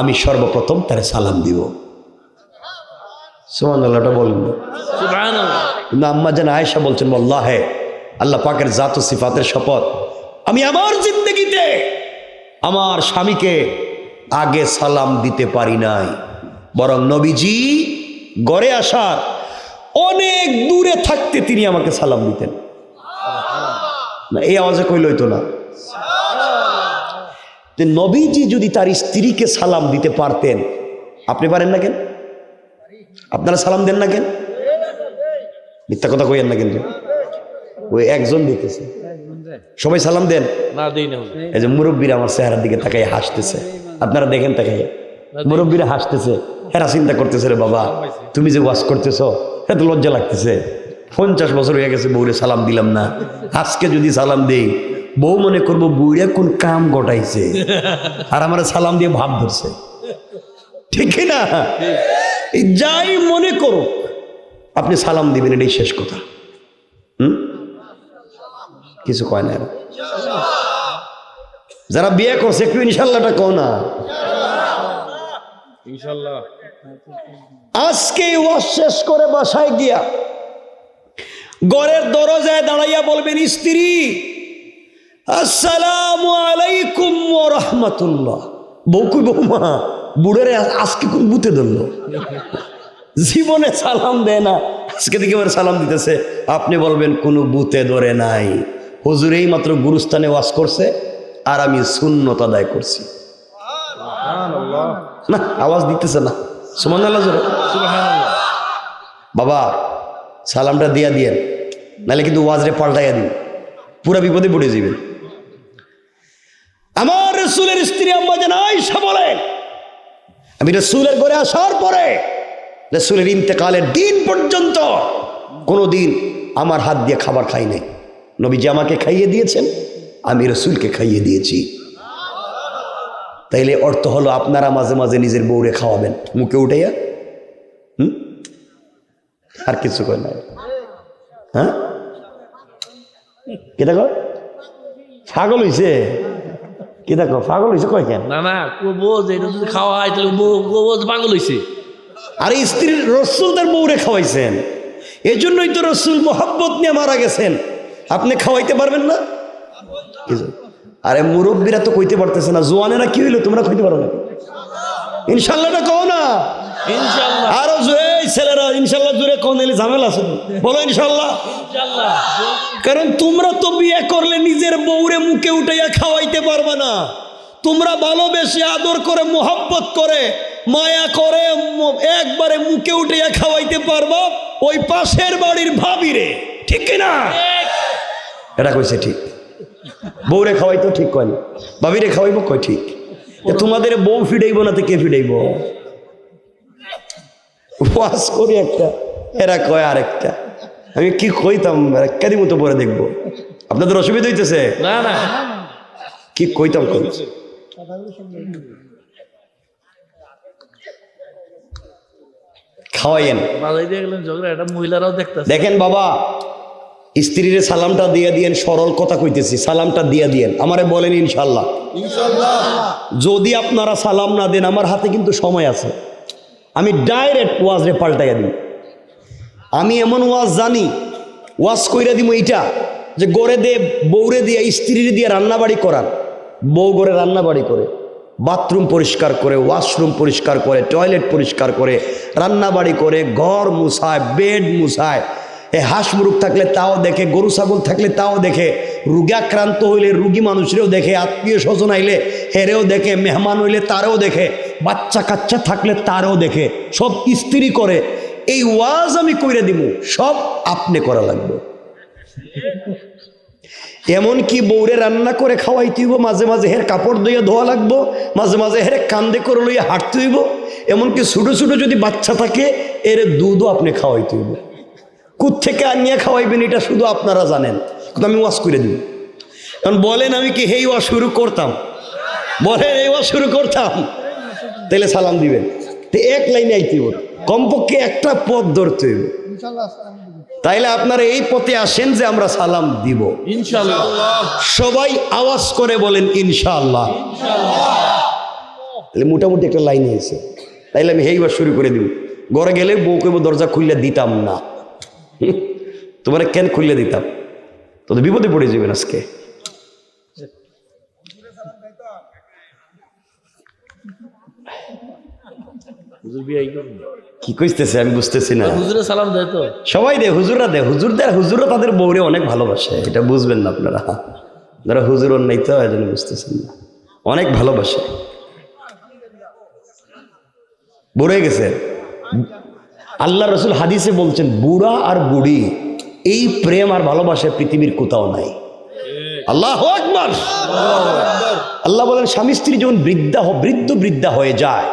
আমি সর্বপ্রথম তারে সালাম দিব। সুবহানাল্লাহটা বলুন। সুবহানাল্লাহ। কিন্তু আম্মা জান আয়েশা বলছেন আল্লাহে, আল্লাহ পাকের জাত ও সিফাতের শপথ, আমি আমার জিন্দগিতে আমার স্বামীকে আগে সালাম দিতে পারি নাই, বরং নবীজি ঘরে আসার অনেক দূরে থাকতে তিনি আমাকে সালাম দিতেন। না এই আওয়াজে কইল হইতো না। নবীজি যদি তার স্ত্রীকে সালাম দিতে পারতেন, আপনি পারেন না কেন? আপনারা সালাম দেন না কেন? মিথ্যা কথা কইেন না, কিন্তু ওই একজন দিতেছে, সবাই সালাম দেন না দেই না। এই যে মুরব্বীরা আমার চেহারার দিকে তাকাই হাসতেছে, আপনারা দেখেন তাকাই, মুরব্বীরা হাসতেছে, হেরা চিন্তা করতেছে রে বাবা তুমি যে ওয়াজ করতেছ এত লজ্জা লাগতেছে, 50 বছর হয়ে গেছে বউরে সালাম দিলাম না, আজকে যদি সালাম দেই বউ মনে করবো বুড়িয়া কোন কাম ঘটাইছে আর আমার সালাম দিয়ে ভাব ধরছে, ঠিক না? এই যাই মনে করো আপনি সালাম দিবেন, এটাই শেষ কথা। কিছু কয় না যারা বিয়ে করছে একটু ইনশাল্লাহটা কও না। ইনশাআল্লাহ। আজকে ওয়াজ শেষ করে বাসায় গিয়া ঘরের দরজায় দাঁড়াইয়া বলবেন স্ত্রী আসসালামু আলাইকুম ওয়া রাহমাতুল্লাহ। বউ কই বৌমা বুড়ের আজকে কোন বুতে ধরলো, জীবনে সালাম দেয় না, আজকে থেকে এবার সালাম দিতেছে। আপনি বলবেন কোনো বুতে ধরে নাই, হুজুর এই মাত্র গুরুস্থানে ওয়াজ করছে আর আমি সুন্নত আদায় করছি। না আওয়াজ দিতেছে না, সুবহানাল্লাহ জোরে। সুবহানাল্লাহ। বাবা সালামটা দিয়া দিয়েন, নাহলে কিন্তু ওয়াজরে পাল্টাইয়া দিন, পুরা বিপদে পড়ে যাবেন। আমার রাসূলের স্ত্রী আম্মা জান আয়েশা বলেন আমি রাসূলের ঘরে আসার পরে রাসূলের ইন্তেকালের দিন পর্যন্ত কোনোদিন আমার হাত দিয়ে খাবার খাই নাই। নবীজি আমাকে খাইয়ে দিয়েছেন, আমি রাসূলকে খাইয়ে দিয়েছি। তাইলে অর্থ হলো আপনারা মাঝে মাঝে নিজের বউরে খাওয়াবেন মুখে উঠাইয়া, আর কিছু কয় না। হ্যাঁ কে দেখো পাগল হইছে, কে দেখো পাগল হইছে কয় কেন? না না বউ যে এটা যদি খাওয়া হয় তাহলে বউ পাগল হইছে। আর স্ত্রীর রসুল তার বউরে খাওয়াইছেন, এই জন্যই তো রসুল মোহাব্বত নিয়ে মারা গেছেন। আপনি খাওয়াইতে পারবেন না? আরে মুরব্বীরা তো কইতে পারতেছে না, জোয়ানেরা কি হইলো তোমরা কইতে পারো না? ইনশাল্লাহটা কও না। ইনশাআল্লাহ। আরো জোরে ছেলেরা ইনশাল্লাহ জোরে কোন এলে ঝামেলা আছে, বলো ইনশাল্লাহ। ইনশাআল্লাহ। কারণ তোমরা তো বিয়ে করলে নিজের বউরে মুখে উঠাইয়া খাওয়াইতে পারবে না। তোমরা ভালোবেসে আদর করে মোহাব্বত করে মায়া করে একবারে মুখে উঠাইয়া খাওয়াইতে পারবা ওই পাশের বাড়ির ভাবিরে, ঠিক কিনা? এটা কইছে ঠিক। বউরে খাওয়াইতো ঠিক কয় না, ভাবিরে খাওয়াইবো কয় ঠিক। তোমাদের বউ ফিডাইবো না তো কে ফিডাইব? ওয়াজ করি একটা, এরা কয় আরেকটা। আমি কি কইতাম কারি মতো পরে দেখবো, আপনাদের অসুবিধা হইতেছে? না না কি কইতাম খাওয়াইয়েন। বাজাই দিয়ে গেলেন ঝগড়া, এটা মহিলারাও দেখতেছে। দেখেন বাবা, স্ত্রীর সালামটা দিয়ে দিয়েন, সরল কথা কইতেছি, সালামটা দিয়ে দিয়েন, আমারে বলেন ইনশাল্লাহ। যদি আপনারা সালাম না দেন, আমার হাতে কিন্তু সময় আছে, আমি ডাইরেক্ট ওয়াজরে পাল্টাইয়া দিই। আমি এমন ওয়াজ জানি, ওয়াজ কইরা দিব এইটা যে গড়ে দিয়ে বউরে দিয়ে স্ত্রীর দিয়ে রান্নাবাড়ি করান, বউ গড়ে রান্নাবাড়ি করে, বাথরুম পরিষ্কার করে, ওয়াশরুম পরিষ্কার করে, টয়লেট পরিষ্কার করে, রান্নাবাড়ি করে, ঘর মুছায়, বেড মুছায়, এ হাঁস মুরগ থাকলে তাও দেখে, গরু ছাগল থাকলে তাও দেখে, রোগাক্রান্ত হইলে রুগী মানুষেরও দেখে, আত্মীয় স্বজন আইলে হেরেও দেখে, মেহমান হইলে তারও দেখে, বাচ্চা কাচ্চা থাকলে তারও দেখে, সব স্ত্রী করে। এই ওয়াজ আমি কইরা দিব, সব আপনি করা লাগবে। এমনকি বউরে রান্না করে খাওয়াইতে হইব, মাঝে মাঝে হের কাপড় ধুইয়া ধোয়া লাগবো, মাঝে মাঝে হের কান্দে করে লইয়া হাঁটতে হইব। এমনকি ছোটো ছোটো যদি বাচ্চা থাকে, এর দুধও আপনি খাওয়াইতে হইব। কোত্থেকে আনিয়ে খাওয়াইবেন এটা শুধু আপনারা জানেন, কিন্তু আমি ওয়াজ করে দিব। কারণ বলেন আমি কি হেই ওয়াজ শুরু করতাম? বলেন এই ওয়াজ শুরু করতাম? তাহলে সালাম দিবেন, তো এক লাইনে আইতে হইব, কমপক্ষে একটা পথ ধরতে হইব। তাইলে আপনারা এই পথে আসেন যে আমরা সালাম দিব ইনশাআল্লাহ। সবাই আওয়াজ করে বলেন ইনশাআল্লাহ। তাহলে মোটামুটি একটা লাইন হয়েছে, তাইলে আমি হেইবার শুরু করে দিব। ঘরে গেলে বউকে দরজা খুললে দিতাম না, তোমার কেন খুললে দিতাম? তো বিপদে পড়ে যাবেন আজকে। হুজুর বিয়াই করেন? কি কইতেছে আমি বুঝতেছি না। হুজুরে সালাম দেয় তো? সবাই দে, হুজুররা দে, হুজুররা তাদের বউরে অনেক ভালোবাসে, এটা বুঝবেন না আপনারা। যারা হুজুর নাই তো এই জন্য বুঝতেছেন না, অনেক ভালোবাসে। বুড়ে গেছে, আল্লাহ রসুল হাদিসে বলছেন, বুড়া আর বুড়ি এই প্রেম আর ভালোবাসা পৃথিবীর কোথাও নাই। আল্লাহু আকবার। আল্লাহ বলেন, স্বামী স্ত্রী যখন বৃদ্ধা হয়ে যায়,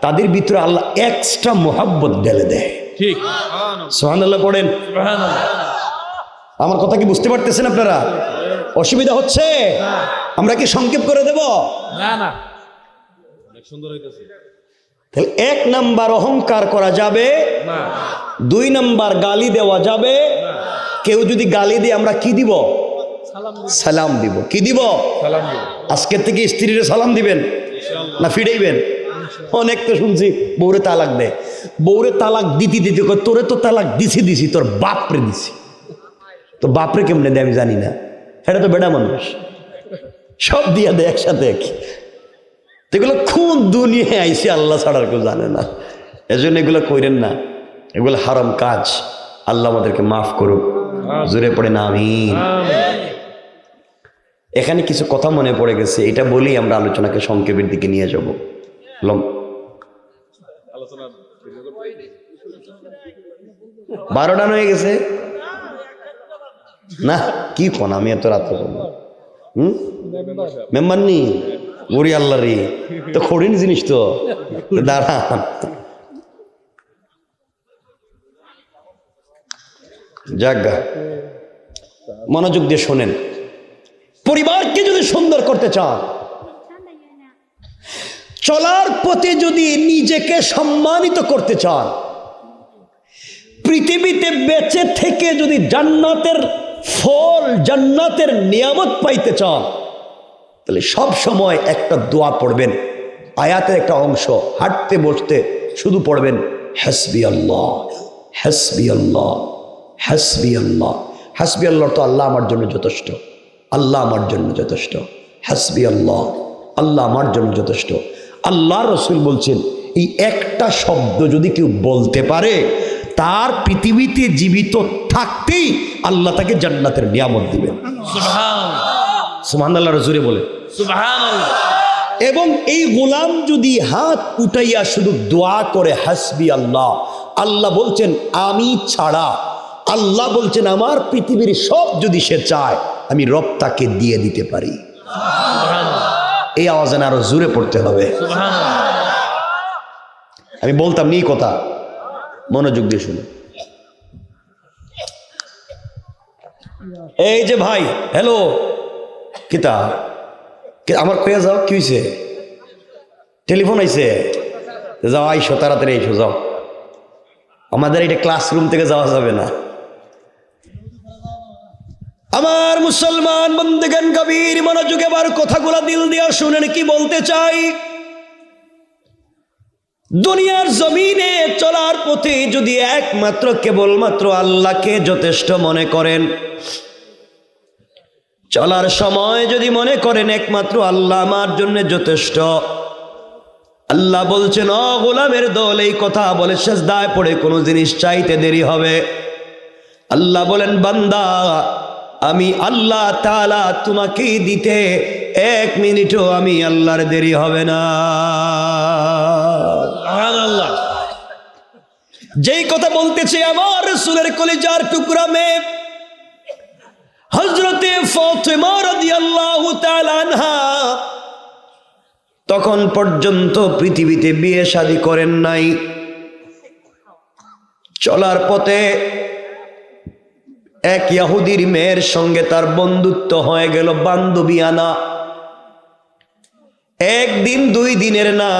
তাদের ভিতরে আল্লাহ এক্সট্রা মোহাব্বত ঢেলে দেয়। ঠিক, সুবহানাল্লাহ পড়েন। আমার কথা কি বুঝতে পারতেছেন আপনারা? অসুবিধা হচ্ছে? আমরা কি সংক্ষেপ করে দেব? না না, অনেক সুন্দর হইতেছে। তাহলে 1 নাম্বার অহংকার করা যাবে না, 2 নাম্বার গালি দেওয়া যাবে। কেউ যদি গালি দিয়ে আমরা কি দিব? সালাম দিব। কি দিব? সালাম দিব। আজকের থেকে স্ত্রীরে সালাম দিবেন না ফিরাইবেন? অনেক তো শুনছি বউরে তালাক দেয়, বউরে তালাক দিতে দিতে কয়, তোরে তো তালাক দিছি, তোর বাপরে দিছি। তো বাপরে কেমনে দেয় আমি জানি না, এটা তো বেড়া মানুষ, সব দিয়া দেয় একসাথে। এগুলো খুব দুনিয়ায় আইসি, আল্লাহ ছাড়ার কেউ জানে না। এজন্য এগুলো কইরেন না, এগুলো হারাম কাজ। আল্লাহ আমাদেরকে মাফ করুক, জোরে পড়ে না আমিন। এখানে কিছু কথা মনে পড়ে গেছে, এটা বলেই আমরা আলোচনাকে সংক্ষেপের দিকে নিয়ে যাব। 12টা হয়ে গেছে না? কি কোন আমি এত রাত্রে করবো? মেম্বার নি ওরি আল্লাহ রে, তো কঠিন জিনিস তো, দাঁড়া। জাগা মনোযোগ দিয়ে শোনেন। পরিবারকে যদি সুন্দর করতে চান, চলার পথে যদি নিজেকে সম্মানিত করতে চান, পৃথিবীতে বেঁচে থেকে যদি জান্নাতের ফল, জান্নাতের নিয়ামত পাইতে চান, তাহলে সব সময় একটা দোয়া পড়বেন। আয়াতের একটা অংশ, হাঁটতে বসতে শুধু পড়বেন, হাসবি আল্লাহ, হাসবি আল্লাহ, হাসবি আল্লাহ। হাসবি আল্লাহ তো আল্লাহ আমার জন্য যথেষ্ট, আল্লাহ আমার জন্য যথেষ্ট। হাসবি আল্লাহ, আল্লাহ আমার জন্য যথেষ্ট। আল্লাহ রসুল বলছেন, এই একটা শব্দ যদি কেউ বলতে পারে, তার পৃথিবীতে জীবিত থাকতেই আল্লাহ তাকে জান্নাতের নিয়ামত দিবেন। সুবহানাল্লাহ রসুলে বলে সুবহানাল্লাহ। এবং এই গোলাম যদি হাত উঠাইয়া শুধু দোয়া করে হাসবি আল্লাহ, আল্লাহ বলছেন আমি ছাড়া, আল্লাহ বলছেন আমার পৃথিবীর সব যদি সে চায়, আমি রব তাকে দিয়ে দিতে পারি। এই আওয়াজে আরো জোরে পড়তে হবে। আমি বলতাম নি কথা, মনোযোগ দিয়ে শুনুন। এই যে ভাই, হ্যালো, কিতা আমার কয়ে যাও, কি হয়েছে? টেলিফোন আইছে, যাও আইসো, তাড়াতাড়ি আইসো, যাও। আমাদের এটা ক্লাসরুম থেকে যাওয়া যাবে না। আমার মুসলমান বন্ধুগণ, গভীর মনোযোগে আবার কথাগুলা দিল দিয়া শুনেন কি বলতে চাই। দুনিয়ার জমিনে চলার পথে যদি একমাত্র কেবলমাত্র আল্লাহকে যথেষ্ট মনে করেন, চলার সময় যদি মনে করেন একমাত্র আল্লাহ আমার জন্য যথেষ্ট, আল্লাহ বলছেন ও গোলামের দল, এই কথা বলে সেজদায় পড়ে কোনো জিনিস চাইতে দেরি হবে। আল্লাহ বলেন বান্দা, আমি আল্লাহ তাআলা তোমাকে দিতে 1 মিনিটও আমি আল্লাহর দেরি হবে না। সুবহানাল্লাহ। যেই কথা বলতেছে আমার রাসূলের কলিজার টুকরা মেয়ে হযরতে ফাতিমা রাদিয়াল্লাহু তাআলা আনহা তখন পর্যন্ত পৃথিবীতে বিয়ে শাদী করেন নাই। চলার পথে এক ইহুদির মেয়ের সঙ্গে তার বন্ধুত্ব হয়ে গেল, বান্ধবীয়ানা। 1 দিন 2 দিনের না,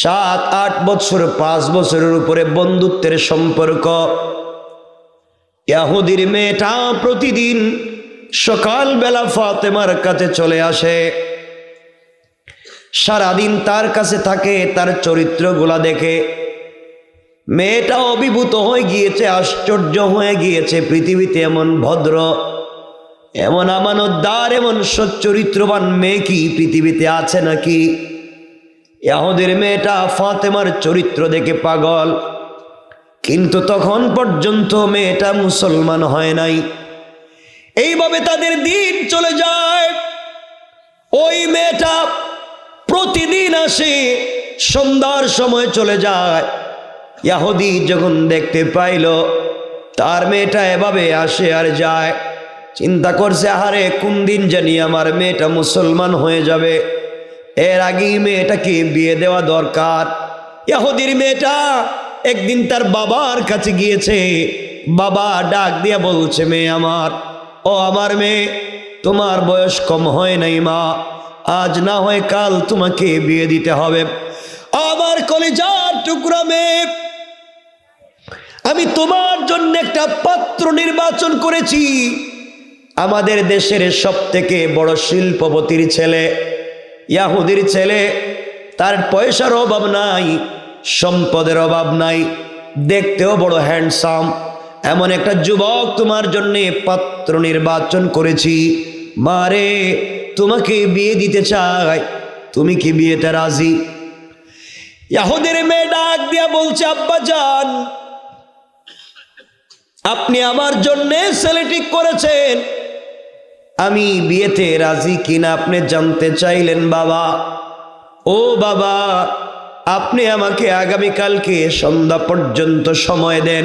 7-8 বছর, 5 বছরের উপরে বন্ধুত্বের সম্পর্ক। ইহুদির মেয়েটা প্রতিদিন সকালবেলা ফাতেমার কাছে চলে আসে, সারাদিন তার কাছে থাকে, তার চরিত্রগুলা দেখে। মেয়েটা অভিভূত হয়ে গিয়েছে, আশ্চর্য হয়ে গিয়েছে, পৃথিবীতে এমন ভদ্র, এমন আমানতদার, এমন সচ্চরিত্রবান মেয়ে কি পৃথিবীতে আছে নাকি? ইহুদির মেয়েটা ফাতেমার চরিত্র দেখে পাগল, কিন্তু তখন পর্যন্ত মেয়েটা মুসলমান হয় নাই। এইভাবে তাদের দিন চলে যায়। ওই মেয়েটা প্রতিদিন আসে, সন্ধ্যার সময় চলে যায়। ইহুদি যখন দেখতে পাইল তার মেয়েটা এভাবে আসে আর যায়, চিন্তা করছে আহারে কোন দিন জানি আমার মেয়েটা মুসলমান হয়ে যাবে, এর আগেই মেয়েটাকে বিয়ে দেওয়া দরকার। ইহুদির মেয়েটা একদিন তার বাবার কাছে গিয়েছে, বাবা ডাক দিয়া বলছে মেয়ে আমার, ও আমার মেয়ে, তোমার বয়স কম হয় নাই মা, আজ না হয় কাল তোমাকে বিয়ে দিতে হবে। আমার কলিজার টুকরা মেয়ে, আমি তোমার জন্য একটা পাত্র নির্বাচন করেছি। আমাদের দেশের সবথেকে বড় শিল্পপতির ছেলে, ইহুদির ছেলে, তার পয়সার অভাব নাই, সম্পদের অভাব নাই, দেখতেও বড় হ্যান্ডসাম, এমন একটা যুবক তোমার জন্য পাত্র নির্বাচন করেছি। মারে, তোমাকে বিয়ে দিতে চাই, তুমি কি বিয়েতে রাজি? ইহুদির মেয়ে ডাক দিয়া বলছে, আব্বা জান, আপনি আমার জন্য ছেলে ঠিক করেছেন, আমি বিয়েতে রাজি কিনা আপনি জানতে চাইলেন বাবা। ও বাবা, আপনি আমাকে আগামীকালকে সন্ধ্যা পর্যন্ত সময় দেন,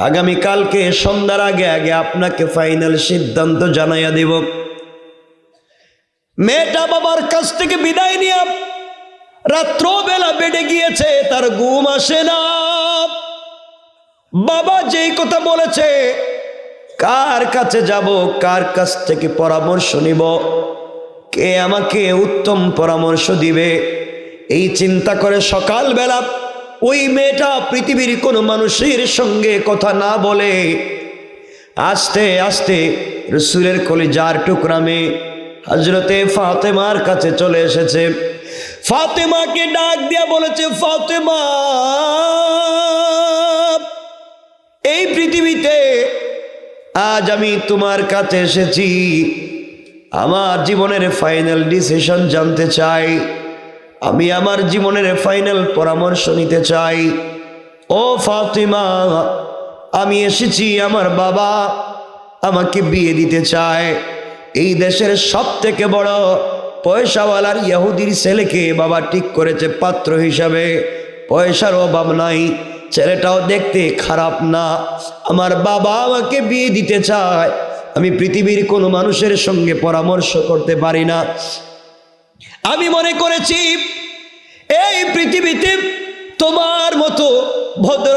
আগামীকালকে সন্ধ্যার আগে আগে আপনাকে ফাইনাল সিদ্ধান্ত জানাইয়া দেব। মেয়েটা বাবার কাছ থেকে বিদায় নিয়ে রাত্রবেলা বেডে গিয়েছে, তার ঘুম আসে না। বাবা যেই কথা বলেছে, কার কাছে যাব, কার কাছ থেকে পরামর্শ নিব, কে আমাকে উত্তম পরামর্শ দিবে, এই চিন্তা করে সকালবেলা ওই মেয়েটা পৃথিবীর কোনো মানুষের সঙ্গে কথা না বলে আস্তে আস্তে রাসূলের কলিজার টুকরা মেয়ে হযরতে ফাতেমার কাছে চলে এসেছে। ফাতেমাকে ডাক দিয়া বলেছে, ফাতেমা, এই পৃথিবীতে আজ আমি তোমার কাছে এসেছি, আমার জীবনের ফাইনাল ডিসিশন জানতে চাই, আমি আমার জীবনের ফাইনাল পরামর্শ নিতে চাই। ও ফাতিমা, আমি এসেছি, আমার বাবা আমাকে বিয়ে দিতে চায়। এই দেশের সব থেকে বড় পয়সাওয়ালার ইহুদির ছেলেকে বাবা ঠিক করেছে পাত্র হিসাবে, পয়সার অভাব নাই, ছেলেটাও দেখতে খারাপ না, আমার বাবা আমাকে বিয়ে দিতে চায়, আমি পৃথিবীর কোনো মানুষের সঙ্গে পরামর্শ করতে পারি না। আমি মনে করেছি এই পৃথিবীতে তোমার মতো ভদ্র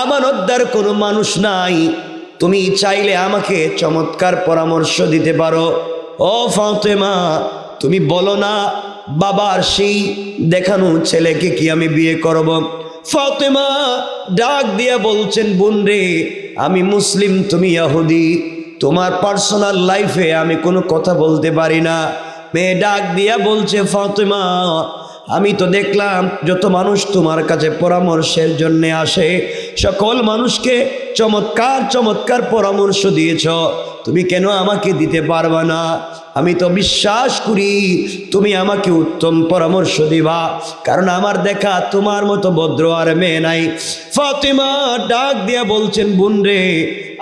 আমানতদার কোনো মানুষ নাই, তুমি চাইলে আমাকে চমৎকার পরামর্শ দিতে পারো। ও ফাতেমা, তুমি বলো না বাবার সেই দেখানো ছেলেকে কি আমি বিয়ে করব? ফাতেমা ডাক দিয়া বলছেন, বোন রে, আমি মুসলিম, তুমি ইহুদি, তোমার পার্সোনাল লাইফে আমি কোনো কথা বলতে পারি না। মেয়ে ডাক দিয়া বলছে, ফাতেমা, আমি তো দেখলাম যত মানুষ তোমার কাছে পরামর্শের জন্য আসে সকল মানুষকে চমৎকার চমৎকার পরামর্শ দিয়েছ, তুমি কেন আমাকে দিতে পারবা না? আমি তো বিশ্বাস করি তুমি আমাকে উত্তম পরামর্শ দিবা, কারণ আমার দেখা তোমার মতো ভদ্র আর মেয়ে নাই। ফাতেমা ডাক দিয়া বলছেন, বোন রে,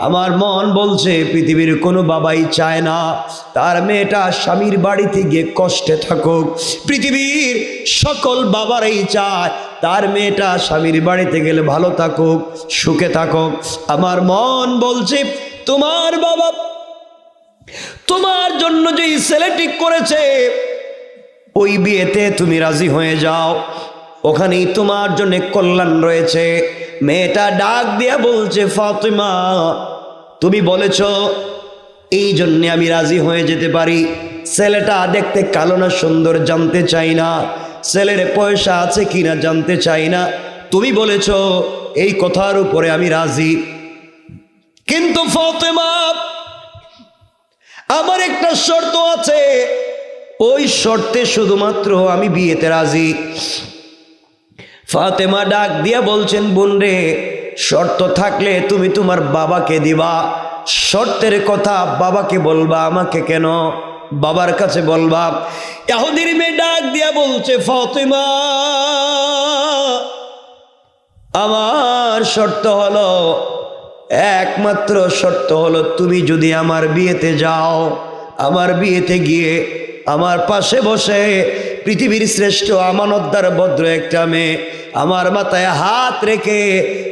আমার মন বলছে পৃথিবীর কোনো বাবাই চায় না তার মেয়েটা স্বামীর বাড়িতে গিয়ে কষ্টে থাকুক। পৃথিবীর সকল বাবারাই চায় তার মেয়েটা স্বামীর বাড়িতে গেলে ভালো থাকুক, সুখে থাকুক। আমার মন বলছে তোমার বাবা তোমার জন্য যেই ছেলে ঠিক করেছে ওই বিয়েতে তুমি রাজি হয়ে যাও, ওখানেই তোমার জন্য কল্যাণ রয়েছে। মেয়েটা ডাক দিয়া বলছে, ফাতেমা, তুমি বলেছ এই জন্যে আমি রাজি হয়ে যেতে পারি। ছেলেটা দেখতে কালো না সুন্দর জানতে চাই না, ছেলের পয়সা আছে কিনা জানতে চাই না, তুমি বলেছ এই কথার উপরে আমি রাজি। কিন্তু ফাতেমা, আমার একটা শর্ত আছে, ওই শর্তে শুধুমাত্র আমি বিয়েতে রাজি। ফাতেমা ডাক দিয়া বলছেন, বোন রে, শর্ত থাকলে তুমি তোমার বাবাকে দিবা, শর্তের কথা বাবাকে বলবা, আমাকে কেন? বাবার কাছে বলবা। ইহুদির মেয়ে ডাক দিয়া বলছে, ফাতেমা, আমার শর্ত হলো, একমাত্র শর্ত হলো তুমি যদি আমার বিয়েতে যাও, আমার বিয়েতে গিয়ে আমার পাশে বসে পৃথিবীর শ্রেষ্ঠ আমানতদার ভদ্র একটা মেয়ে আমার মাথায় হাত রেখে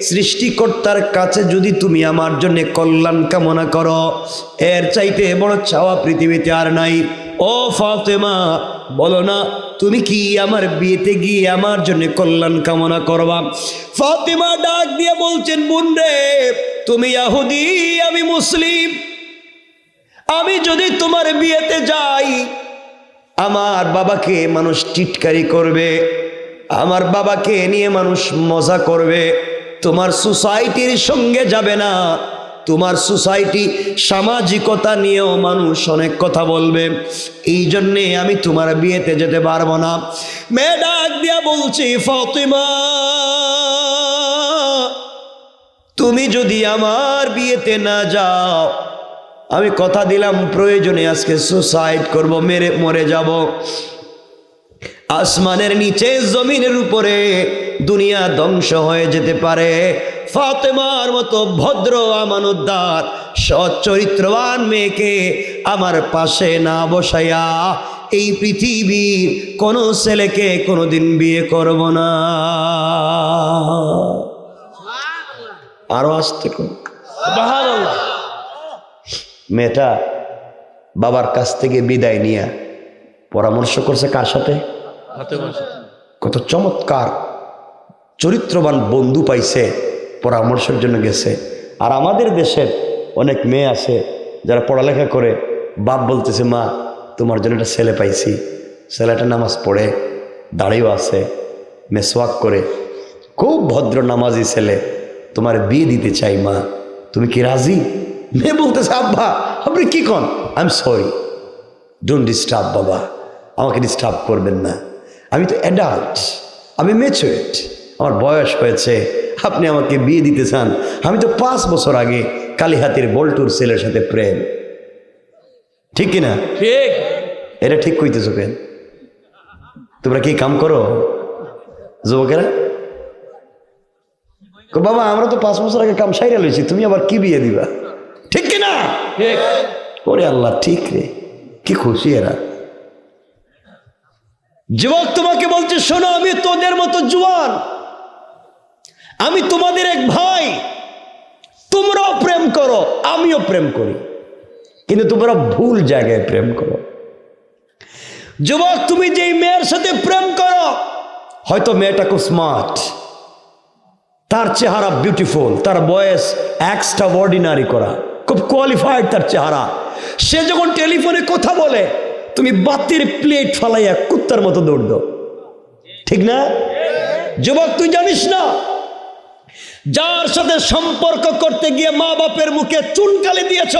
সৃষ্টিকর্তার কাছে যদি তুমি আমার জন্য কল্যাণ কামনা করো, এর চাইতে বড় চাওয়া পৃথিবীতে আর নাই। ও ফাতেমা, বলো না তুমি কি আমার বিয়েতে গিয়ে আমার জন্য কল্যাণ কামনা করবা? ফাতেমা ডাক দিয়ে বলছেন, বোন রে, তুমি ইহুদি, আমি মুসলিম, আমি যদি তোমার বিয়েতে যাই আমার বাবাকে মানুষ টিটকারি করবে, আমার বাবাকে নিয়ে মানুষ মজা করবে, তোমার সোসাইটির সঙ্গে যাবে না, তোমার সোসাইটি সামাজিকতা নিয়েও মানুষ অনেক কথা বলবে, এই জন্যে আমি তোমার বিয়েতে যেতে পারবো না। মেয়ে ডাক দিয়া বলছি, ফাতেমা, তুমি যদি আমার বিয়েতে না যাও, আমি কথা দিলাম প্রয়োজনে আজকে সুসাইড করব, মরে যাব। আসমানের নিচে জমিনের উপরে দুনিয়া ধ্বংস হয়ে যেতে পারে, ফাতেমার মতো ভদ্র আমানতদার সৎ চরিত্রবান মেয়েকে আমার পাশে না বসাইয়া এই পৃথিবীর কোনো ছেলেকে কোনোদিন বিয়ে করব না। আরো আসতে কোন মেয়েটা বাবার কাছ থেকে বিদায় নিয়ে পরামর্শ করছে কার সাথে? কত চমৎকার চরিত্রবান বন্ধু পাইছে, পরামর্শের জন্য গেছে। আর আমাদের দেশের অনেক মেয়ে আছে যারা পড়ালেখা করে, বাপ বলতেছে, মা তোমার জন্য একটা ছেলে পাইছি, ছেলেটা নামাজ পড়ে, দাঁড়িয়েও আছে, মেসওয়াক করে, খুব ভদ্র নামাজি ছেলে, তোমার বিয়ে দিতে চাই মা, তুমি কি রাজি? মেয়ে বলতেছে, আব্বা আপনি কি কন? I am sorry, don't disturb বাবা, আমাকে ডিস্টার্ব করবেন না, আমি তো অ্যাডাল্ট, আমি ম্যাচুরড, আমার বয়স হয়েছে, আপনি আমাকে বিয়ে দিতে চান? আমি তো 5 বছর আগে কালীহাতির বল্টুর ছেলের সাথে প্রেম, ঠিক কিনা? ঠিক। এটা ঠিক কইতেছো কেন? তোমরা কি কাম করো যুবকেরা? বাবা আমরা তো 5 বছর আগে কাম সাইরা লইছি, তুমি আবার কি বিয়ে দিবা? ঠিক কিনা? ঠিক। ওরে আল্লাহ, ঠিক রে, কি খুশি এরা। যুবক তোমাকে বলছে, শোনো, আমি তোদের মতো জুয়ান, আমি তোমাদের এক ভাই, তোমরাও প্রেম করো, আমিও প্রেম করি, কিন্তু তোমরা ভুল জায়গায় প্রেম করো। যুবক, তুমি যেই মেয়ের সাথে প্রেম করো, হয়তো মেয়েটা খুব স্মার্ট, তার চেহারা বিউটিফুল, তার বয়স এক্সট্রা অর্ডিনারি করা, খুব কোয়ালিফাইড তার চেহারা, সে যখন টেলিফোনে কথা বলে তুমি বাতির প্লেট ফালাইয়া কুত্তার মতো দৌড় দাও, ঠিক না? যুবক, তুই জানিস না যার সাথে সম্পর্ক করতে গিয়ে মা বাপের মুখে চুনকালি দিয়েছ,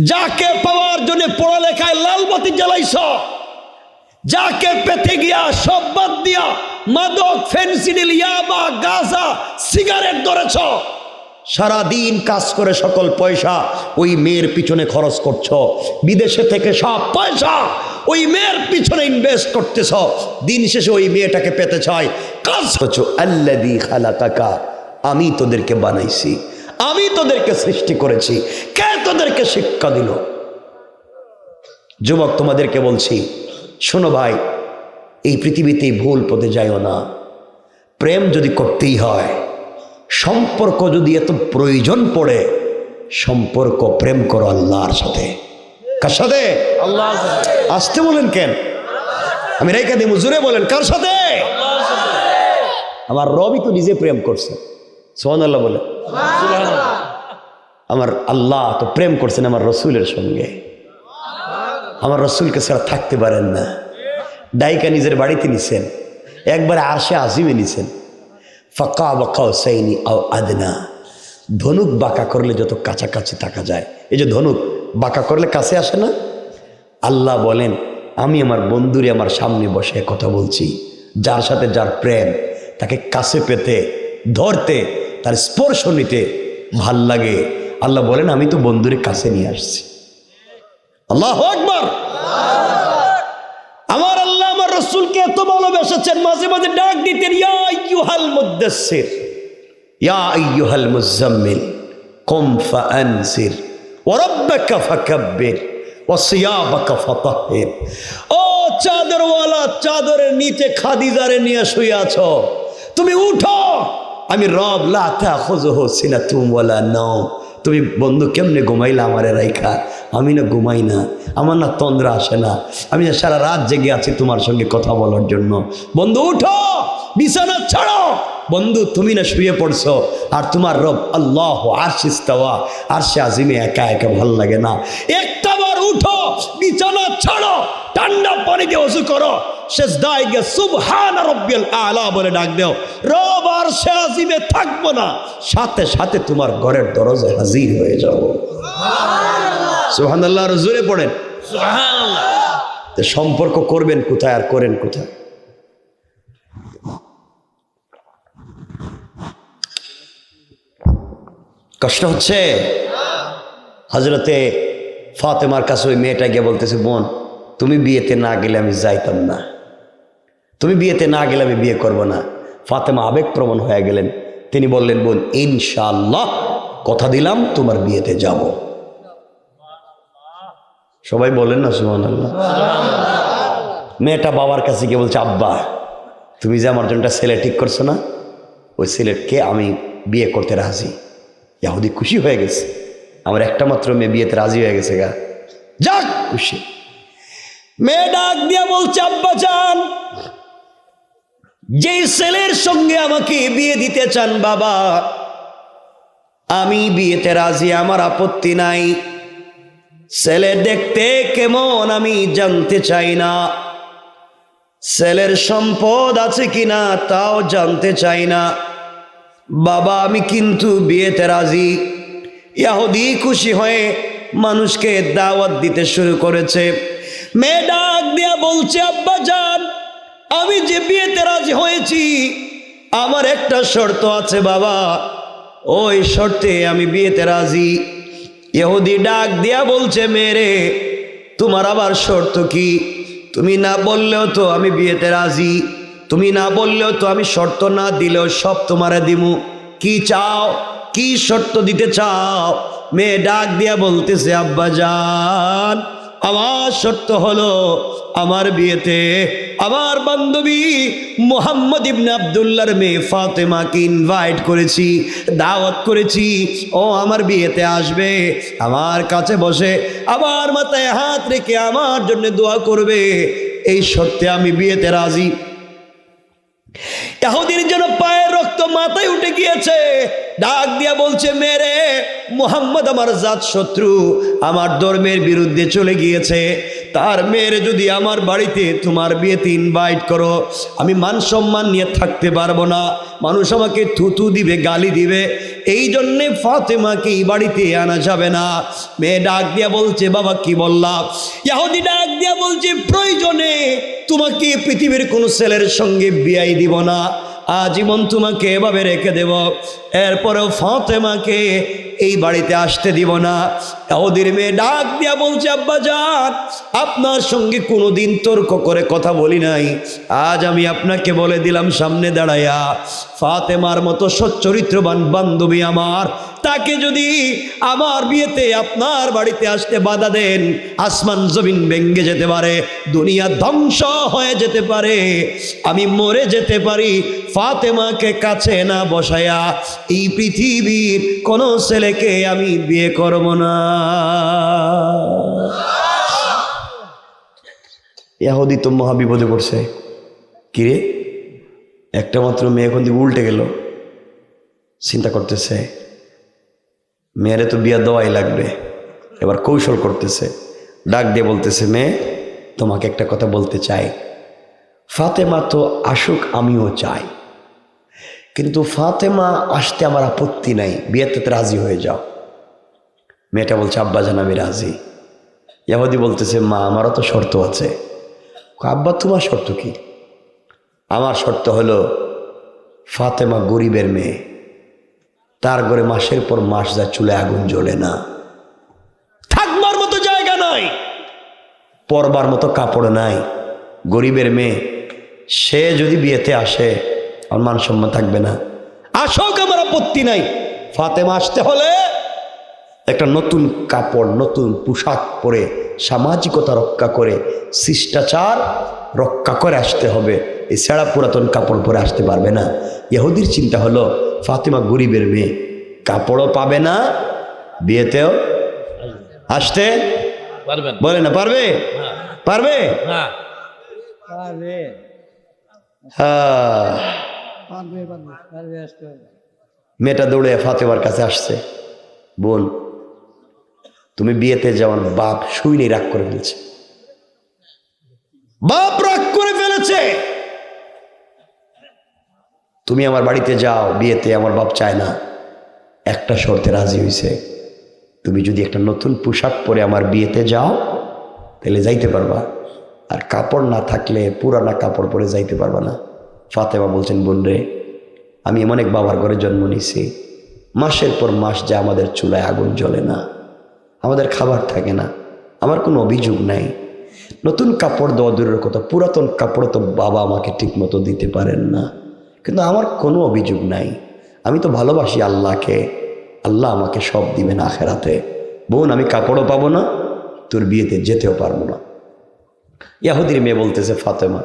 যাকে পাওয়ার জন্য পড়ালেখায় লাল বাতি জ্বালাইছ, যাকে পেতে গিয়া সব বাদ দিয়া মাদক, ফেনসিডিল, ইয়াবা, গাঁজা, সিগারেট ধরেছ, সারাদিন কাজ করে সকল পয়সা ওই মেয়ের পিছনে খরচ করছ, বিদেশে থেকে সব পয়সা ওই মেয়ের পিছনে ইনভেস্ট করতেছ, দিন শেষে ওই মেয়েটাকে পেতে চাই, কাজ করছো। আল্লাযী খালাকাকা, আমি তোদেরকে বানাইছি, আমি তোদেরকে সৃষ্টি করেছি, কে তোদেরকে শিক্ষা দিল? যুবক, তোমাদেরকে বলছি, শোনো ভাই, এই পৃথিবীতে ভুল পথে যাইও না। প্রেম যদি করতেই হয়, সম্পর্ক যদি এত প্রয়োজন পড়ে, সম্পর্ক প্রেম করো আল্লাহর সাথে। কার সাথে? আল্লাহ। আসতে বলেন কেন? আমি রেখা দিই, জোরে বলেন, কার সাথে? আমার রবি তো নিজে প্রেম করছে, সুবহানাল্লাহ বলে। আমার আল্লাহ তো প্রেম করছেন আমার রসুলের সঙ্গে, আমার রসুলকে ছাড়া থাকতে পারেন না। ডাইকা নিজের বাড়িতে নিছেন, একবারে আরশে আজিমে নিছেন। ফাঁকা বাঁকা সাইনি আও আদনা, ধনুক বাঁকা করলে যত কাছাকাছি থাকা যায়, এই যে ধনুক বাঁকা করলে কাছে আসে না, আল্লাহ বলেন আমি আমার বন্ধুরে আমার সামনে বসে কথা বলছি, যার সাথে যার প্রেম, তাকে কাছে পেতে, ধরতে, তার স্পর্শ নিতে ভাল লাগে, আল্লাহ বলেন আমি তো বন্ধুরে কাছে নিয়ে আসছি। আল্লাহু আকবার। আমার আল্লাহ আমার রসুলকে এত ভালোবেসেছেন, মাঝে মাঝে ডাক দিতেন, ইয়া আইয়ুহাল মুদ্দাসসির, ইয়া আইয়ুহাল মুজাম্মিল, কুম ফাআনসির, ওয়া রাব্বাকা ফাকাব্বির, ওয়া সিয়াবাকা ফাতাহহির। ও চাদরওয়ালা, চাদরের নিচে খাদিজারে নিয়ে শুয়ে আছো, তুমি উঠো, আমি রব, লা তাখুযুহু সিনাতুম ওয়ালা নাওম। তুমি বন্ধু কেমনে ঘুমাইলা আমারে রাইখা? আমি না ঘুমাই না, আমার না তন্দ্রা আসে না, আমি না সারা রাত জেগে আছি তোমার সঙ্গে কথা বলার জন্য। বন্ধু উঠো, বিছানা ছাড়ো। বন্ধু তুমি না শুয়ে পড়ছো, আর তোমার রব আল্লাহ আরশে ইস্তাওয়া, আরশে আজিমে একা একা ভালো লাগে না। একটা বার উঠো, বিছানা ছাড়ো, ঠান্ডা পানি দিয়ে ওযু করো, সিজদায় গিয়ে সুবহান রাব্বিল আলা বলে ডাক দাও, রব আরশে আজিমে থাকবো না, সাথে সাথে তোমার ঘরের দরজায় হাজির হয়ে যাবো। সুবহানাল্লাহ, জোরে পড়েন সুবহানাল্লাহ। তো সম্পর্ক করবেন কোথায় আর করেন কোথায়? কষ্ট হচ্ছে? হযরতে ফাতেমার কাছে ওই মেয়েটা গিয়ে বলতেছে, বোন তুমি বিয়েতে না গেলে আমি যাইতাম না, তুমি বিয়েতে না গেলে আমি বিয়ে করব না। ফাতেমা আবেগপ্রবণ হয়ে গেলেন, তিনি বললেন, বোন ইনশাআল্লাহ কথা দিলাম তোমার বিয়েতে যাব। সবাই বলেন না সুবহানাল্লাহ। মেয়েটা বাবার কাছে গিয়ে বলছে, আব্বা তুমি যে আমার জন্য ছেলে ঠিক করছো না, ওই ছেলেকে আমি বিয়ে করতে রাজি। ইহুদি খুশি হয়ে গেছে, আমার একটা মাত্র মেয়ে বিয়েতে রাজি হয়ে গেছে গা, যাক খুশি। মেয়ে ডাক দিয়া বলছে, আব্বা জান, যেই ছেলের সঙ্গে আমাকে বিয়ে দিতে চান বাবা, আমি বিয়েতে রাজি, আমার আপত্তি নাই। ছেলে দেখতে কেমন আমি জানতে চাই না, ছেলের সম্পদ আছে কিনা তাও জানতে চাই না, বাবা আমি কিন্তু বিয়েতে রাজি। ইহুদি খুশি হয়ে মানুষকে দাওয়াত দিতে শুরু করেছে। মেয়ে ডাক দিয়া বলছে, আব্বা জান, আমি যে বিয়েতে রাজি হয়েছি, আমার একটা শর্ত আছে বাবা, ওই শর্তে আমি বিয়েতে রাজি। ইহুদি ডাক দিয়া বলছে, মেরে তোমার আবার শর্ত কি? তুমি না বললেও তো আমি বিয়েতে রাজি, তুমি না বললেও তো আমি শর্ত না দিলেও সব তোমারে দিমু, কি চাও, কি শর্ত দিতে চাও? মেয়ে ডাক দিয়া বলতেছে, আব্বা জান আমার শর্ত হলো, আমার বিয়েতে আমার বান্ধবী মুহাম্মদ ইবনে আব্দুল্লাহর মেয়ে ফাতেমাকে ইনভাইট করেছি, দাওয়াত করেছি, ও আমার বিয়েতে আসবে, আমার কাছে বসে আমার মাথায় হাত রেখে আমার জন্য দোয়া করবে, এই শর্তে আমি বিয়েতে রাজি। ইহুদির জন্য পায়ের রক্ত মাথায় উঠে গিয়েছে, ডাক দিয়া বলছে, মেরে মুহাম্মদ আমার জাত শত্রু, আমার ধর্মের বিরুদ্ধে চলে গিয়েছে। তার মেয়ের যদি আমার বাড়িতে তোমার বিয়েতে ইনভাইট করো, আমি মান সম্মান নিয়ে থাকতে পারবো না, মানুষ আমাকে থুতু দিবে, গালি দিবে, এই জন্যে ফাতেমাকে এই বাড়িতে আনা যাবে না। মেয়ে ডাক দিয়া বলছে, বাবা কি বললাম? ইহুদি ডাক দিয়া বলছে, প্রয়োজনে তোমাকে পৃথিবীর কোনো ছেলের সঙ্গে বিয়াই দিব না, আজীবন তোমাকে এভাবে রেখে দেব, এরপরেও ফাতেমাকে এই বাড়িতে আসতে দিব না। ইহুদির মেয়ে ডাক দিয়া বলছে, আব্বাজান, আপনার সঙ্গে কোনোদিন তর্ক করে কথা বলি নাই, আজ আমি আপনাকে বলে দিলাম সামনে দাঁড়াইয়া, ফাতেমার মতো সচ্চরিত্রবান বান্ধবী আমার, তাকে যদি আমার বিয়েতে আপনার বাড়িতে আসতে বাধা দেন, আসমান জমিন ভেঙে যেতে পারে, দুনিয়া ধ্বংস হয়ে যেতে পারে, আমি মরে যেতে পারি, ফাতেমাকে কাছে না বসায়া এই পৃথিবীর কোনো ছেলেকে আমি বিয়ে করব না। ইহুদি তো মহাবিপদে পড়ছে। কিরে, একটা মাত্র মেয়ে এখন দিকে উল্টে গেল, চিন্তা করতেছে মেয়েরে তো বিয়া দেওয়াই লাগবে, এবার কৌশল করতেছে, ডাক দিয়ে বলতেছে, মেয়ে তোমাকে একটা কথা বলতে চাই, ফাতেমা তো আসুক, আমিও চাই, কিন্তু ফাতেমা আসতে আমার আপত্তি নাই, বিয়েতে রাজি হয়ে যাও। মেয়েটা বলছে, আব্বাজান আমি রাজি। ইহুদি বলতেছে, মা আমারও তো শর্ত আছে। আব্বা তোমার শর্ত কি? আমার শর্ত হলো ফাতেমা গরিবের মেয়ে, তার ঘরে মাসের পর মাস যা চুলে আগুন জ্বলে না, থাকবার মতো জায়গা নাই, পরবার মতো কাপড় নাই, গরিবের মেয়ে, সে যদি বিয়েতে আসে আমার মান সম্মান থাকবে না, আসুক আমার আপত্তি নাই, ফাতেমা আসতে হলে একটা নতুন কাপড়, নতুন পোশাক পরে, সামাজিকতা রক্ষা করে, শিষ্টাচার রক্ষা করে আসতে হবে, এই ছেঁড়া পুরাতন কাপড় পরে আসতে পারবে না। ইহুদির চিন্তা হলো ফাতেমা গরিবের মেয়ে, কাপড়ও পাবে না, বিয়েতেও আসতে বলে না, পারবে পারবে হ্যাঁ। মেয়েটা দৌড়ে ফাতেমার কাছে আসছে, বোন তুমি বিয়েতে যাওয়ার, বাপ শুইনি রাগ করে ফেলছে, বাপ রাগ করে ফেলেছে, তুমি আমার বাড়িতে যাও বিয়েতে, আমার বাপ চায় না, একটা শর্তে রাজি হয়েছে, তুমি যদি একটা নতুন পোশাক পরে আমার বিয়েতে যাও তাহলে যাইতে পারবা, আর কাপড় না থাকলে পুরানা কাপড় পরে যাইতে পারবা না। ফাতেমা বলছেন, বোন রে, আমি এমন এক বাবার ঘরে জন্ম নিছি, মাসের পর মাস যা আমাদের চুলায় আগুন জ্বলে না, আমাদের খাবার থাকে না, আমার কোনো অভিযোগ নাই, নতুন কাপড় দেওয়া দূরের কথা, পুরাতন কাপড় তো বাবা আমাকে ঠিক মতো দিতে পারেন না, কিন্তু আমার কোনো অভিযোগ নাই, আমি তো ভালোবাসি আল্লাহকে, আল্লাহ আমাকে সব দিবেন আখেরাতে, বোন আমি কাপড়ও পাবো না, তোর বিয়েতে যেতেও পারবো না। ইহুদির মেয়ে বলতেছে, ফাতেমা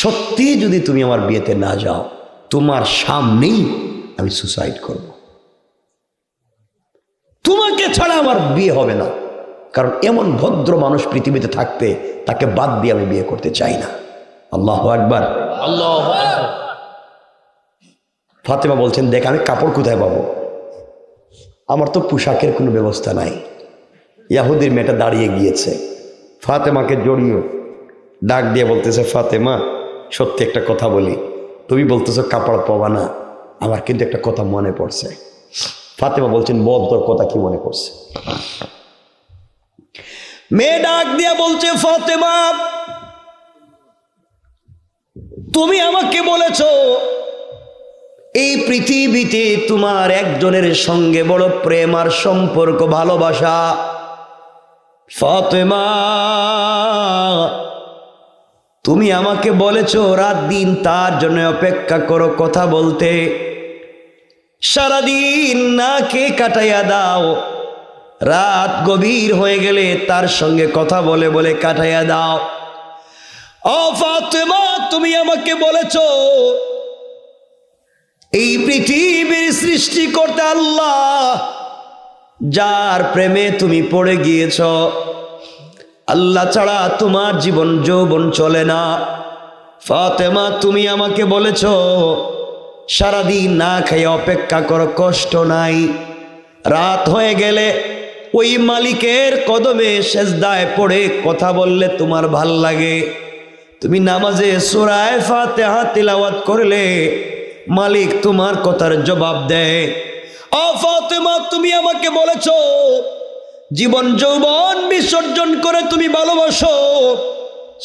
সত্যি যদি তুমি আমার বিয়েতে না যাও, তোমার সামনেই আমি সুসাইড করব, তোমাকে ছাড়া আমার বিয়ে হবে না, কারণ এমন ভদ্র মানুষ পৃথিবীতে থাকতে তাকে বাদ দিয়ে আমি বিয়ে করতে চাই না। আল্লাহু আকবার, আল্লাহু আকবার। ফাতেমা বলছেন, দেখ আমি কাপড় কোথায় পাবো, আমার তো পোশাকের কোনো ব্যবস্থা নাই। ইহুদির মেয়েটা দাঁড়িয়ে গিয়েছে, ফাতেমাকে জড়িয়ে ডাক দিয়ে বলতেছে, ফাতেমা সত্যি একটা কথা বলি, তুমি বলতেছো কাপড় পাবা না, আমার কিন্তু একটা কথা মনে পড়ছে। ফাতেমা বলছেন, বল তোর কথা কি মনে পড়ছে? মেয়ে ডাক দিয়া বলছে, ফাতেমা তুমি আমাকে বলেছ এই পৃথিবীতে তোমার একজনের সঙ্গে বড় প্রেম আর সম্পর্ক, ভালোবাসা। ফাতেমা তুমি আমাকে বলেছ রাত দিন তার জন্য অপেক্ষা করো কথা বলতে, সারাদিন না কে কাটাইয়া দাও, রাত গভীর হয়ে গেলে তার সঙ্গে কথা বলে বলে কাটাইয়া দাও। ও ফাতেমা তুমি আমাকে বলেছ এই পৃথিবীর সৃষ্টিকর্তা আল্লাহ, যার প্রেমে তুমি পড়ে গিয়েছ, আল্লাহ ছাড়া তোমার জীবন যৌবন চলে না। ফাতেমা তুমি আমাকে বলেছ সারাদিন না খেয়ে অপেক্ষা করো, কষ্ট নাই। রাত হয়ে গেলে ওই মালিকের কদমে সেজদায় পড়ে কথা বললে তোমার ভাল লাগে। তুমি নামাজে সূরা ফাতিহা তিলাওয়াত করলে মালিক তোমার কথার জবাব দেয়। ও ফাতেমা, তুমি আমাকে বলেছো জীবন যৌবন বিসর্জন করে তুমি ভালোবাসো।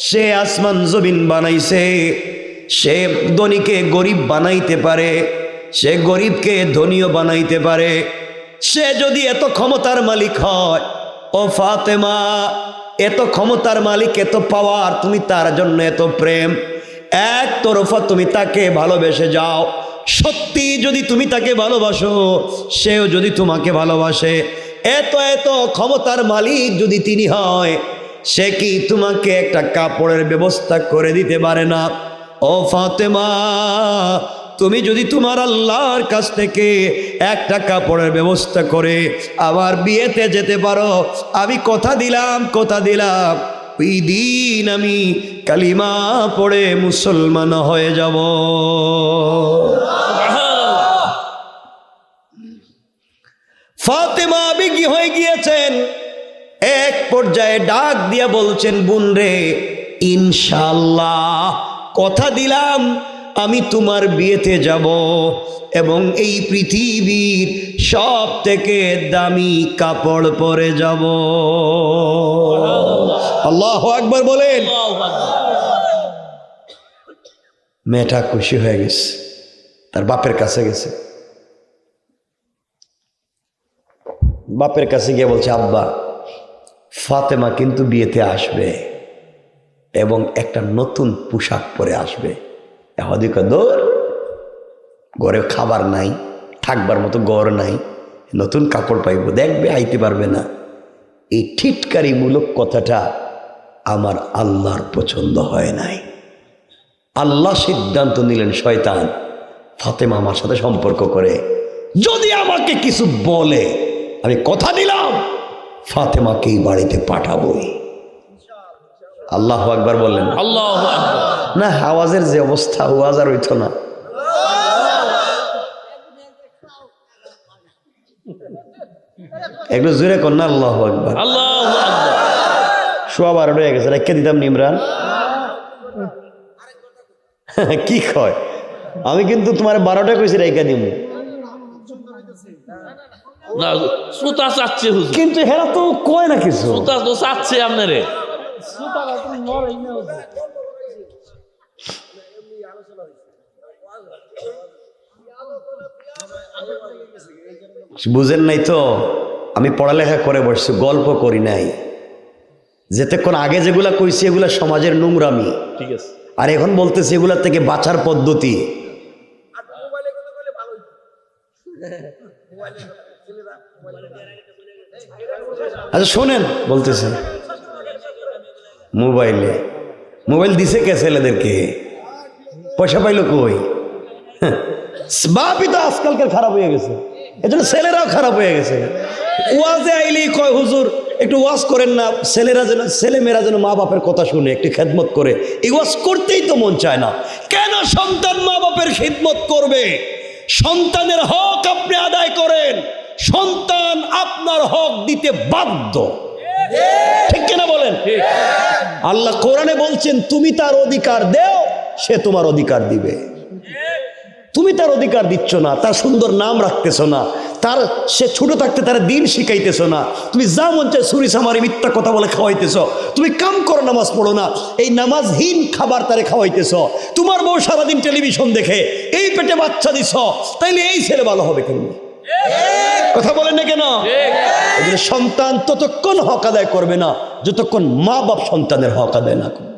সে আসমান জমিন বানাইছে, সে ধনীকে গরিব বানাইতে পারে, সে গরিবকে ধনীও বানাইতে পারে। সে যদি এত ক্ষমতার মালিক হয়, ও ফাতেমা এত ক্ষমতার মালিক, এত পাওয়ার, তুমি তার জন্য এত প্রেম, এক তরফা তুমি তাকে ভালোবেসে যাও। সত্যি যদি তুমি তাকে ভালোবাসো, সেও যদি তোমাকে ভালোবাসে, এত এত ক্ষমতার মালিক যদি তিনি হয়, সে কি তোমাকে একটা কাপড়ের ব্যবস্থা করে দিতে পারে না? ও ফাতেমা, তুমি যদি তোমার আল্লাহর কাছ থেকে একটা কাপড়ের ব্যবস্থা করে আবার বিয়েতে যেতে পারো, আমি কথা দিলাম ওই দিন আমি কালিমা পড়ে মুসলমান হয়ে যাব। ফাতেমা বিজ্ঞ হয়ে গিয়েছেন। এক পর্যায়ে ডাক দিয়া বলছেন, বোন রে, ইনশাআল্লাহ কথা দিলাম আমি তোমার বিয়েতে যাব এবং এই পৃথিবীর সব থেকে দামি কাপড় পরে যাব। আল্লাহু আকবার বলেন। মেয়েটা খুশি হয়ে গেছে, তার বাপের কাছে গেছে। বাপের কাছে গিয়ে বলছে, আব্বা, ফাতেমা কিন্তু বিয়েতে আসবে এবং একটা নতুন পোশাক পরে আসবে। এদিকে দৌড়, ঘরে খাবার নাই, থাকবার মতো ঘর নাই, নতুন কাপড় পাইব, দেখবে আইতে পারবে না। এই ঠিটকারিমূলক কথাটা আমার আল্লাহর পছন্দ হয় নাই। আল্লাহ সিদ্ধান্ত নিলেন, শয়তান ফাতেমা আমার সাথে সম্পর্ক করে যদি আমাকে কিছু বলে, আমি কথা দিলাম ফাতেমাকেই বাড়িতে পাঠাবই। আল্লাহু আকবার বললেন। আল্লাহু আকবার। না, আওয়াজের যে অবস্থা, আওয়াজ আর হইতো না। একটু জোরে কর না, আল্লাহু আকবার। আল্লাহু আকবার। সোয়া 12টা হয়ে গেছে, রেখে দিতাম ইমরান। কি কয়? আমি কিন্তু তোমার 12টা কইছি, রেখে দিব। না, শ্রোতা চাচ্ছে হুজুর, কিন্তু হেরা তো কয় না কিছু। শ্রোতা তো চাচ্ছে আপনারে। বুঝেন নাই তো, আমি পড়ালেখা করে বসছি, গল্প করি নাই। যেতক্ষণ আগে যেগুলা কইছি এগুলা সমাজের নোংরামি, ঠিক আছে, আর এখন বলতেছি এগুলা থেকে বাঁচার পদ্ধতি। আচ্ছা শোনেন, বলতেছে মোবাইল দিছে কে ছেলেদেরকে? পয়সা পাইলো কই? বাপই তো আজকালকার খারাপ হয়ে গেছে, এজন্য ছেলেরাও খারাপ হয়ে গেছে। ওয়াজে আইলেই কয়, হুজুর একটু ওয়াজ করেন না, ছেলেমেয়েরা যেন মা বাপের কথা শুনে, একটু খেদমত করে। এই ওয়াজ করতেই তো মন চায় না। কেন সন্তান মা বাপের খেদমত করবে? সন্তানের হক আপনি আদায় করেন, সন্তান আপনার হক দিতে বাধ্য। ঠিক কিনা বলেন? আল্লাহ কোরআনে বলছেন, তুমি তার অধিকার দেও, সে তোমার অধিকার দিবে। তুমি তার অধিকার দিচ্ছ না, তার সুন্দর নাম রাখতেছ না, তার সে ছোট থাকতে তার দিন শিখাইতেছ না। তুমি যা মন চায় সুরি সামারি মিথ্যা কথা বলে খাওয়াইতেছ। তুমি কাম করো, নামাজ পড়ো না, এই নামাজহীন খাবার তারে খাওয়াইতেছ। তোমার বউ সারাদিন টেলিভিশন দেখে, এই পেটে বাচ্চা দিছ, তাইলে এই ছেলে ভালো হবে কেন? কথা বলেন না কেন? সন্তান ততক্ষণ হক আদায় করবে না যতক্ষণ মা বাপ সন্তানের হক আদায় না করবে।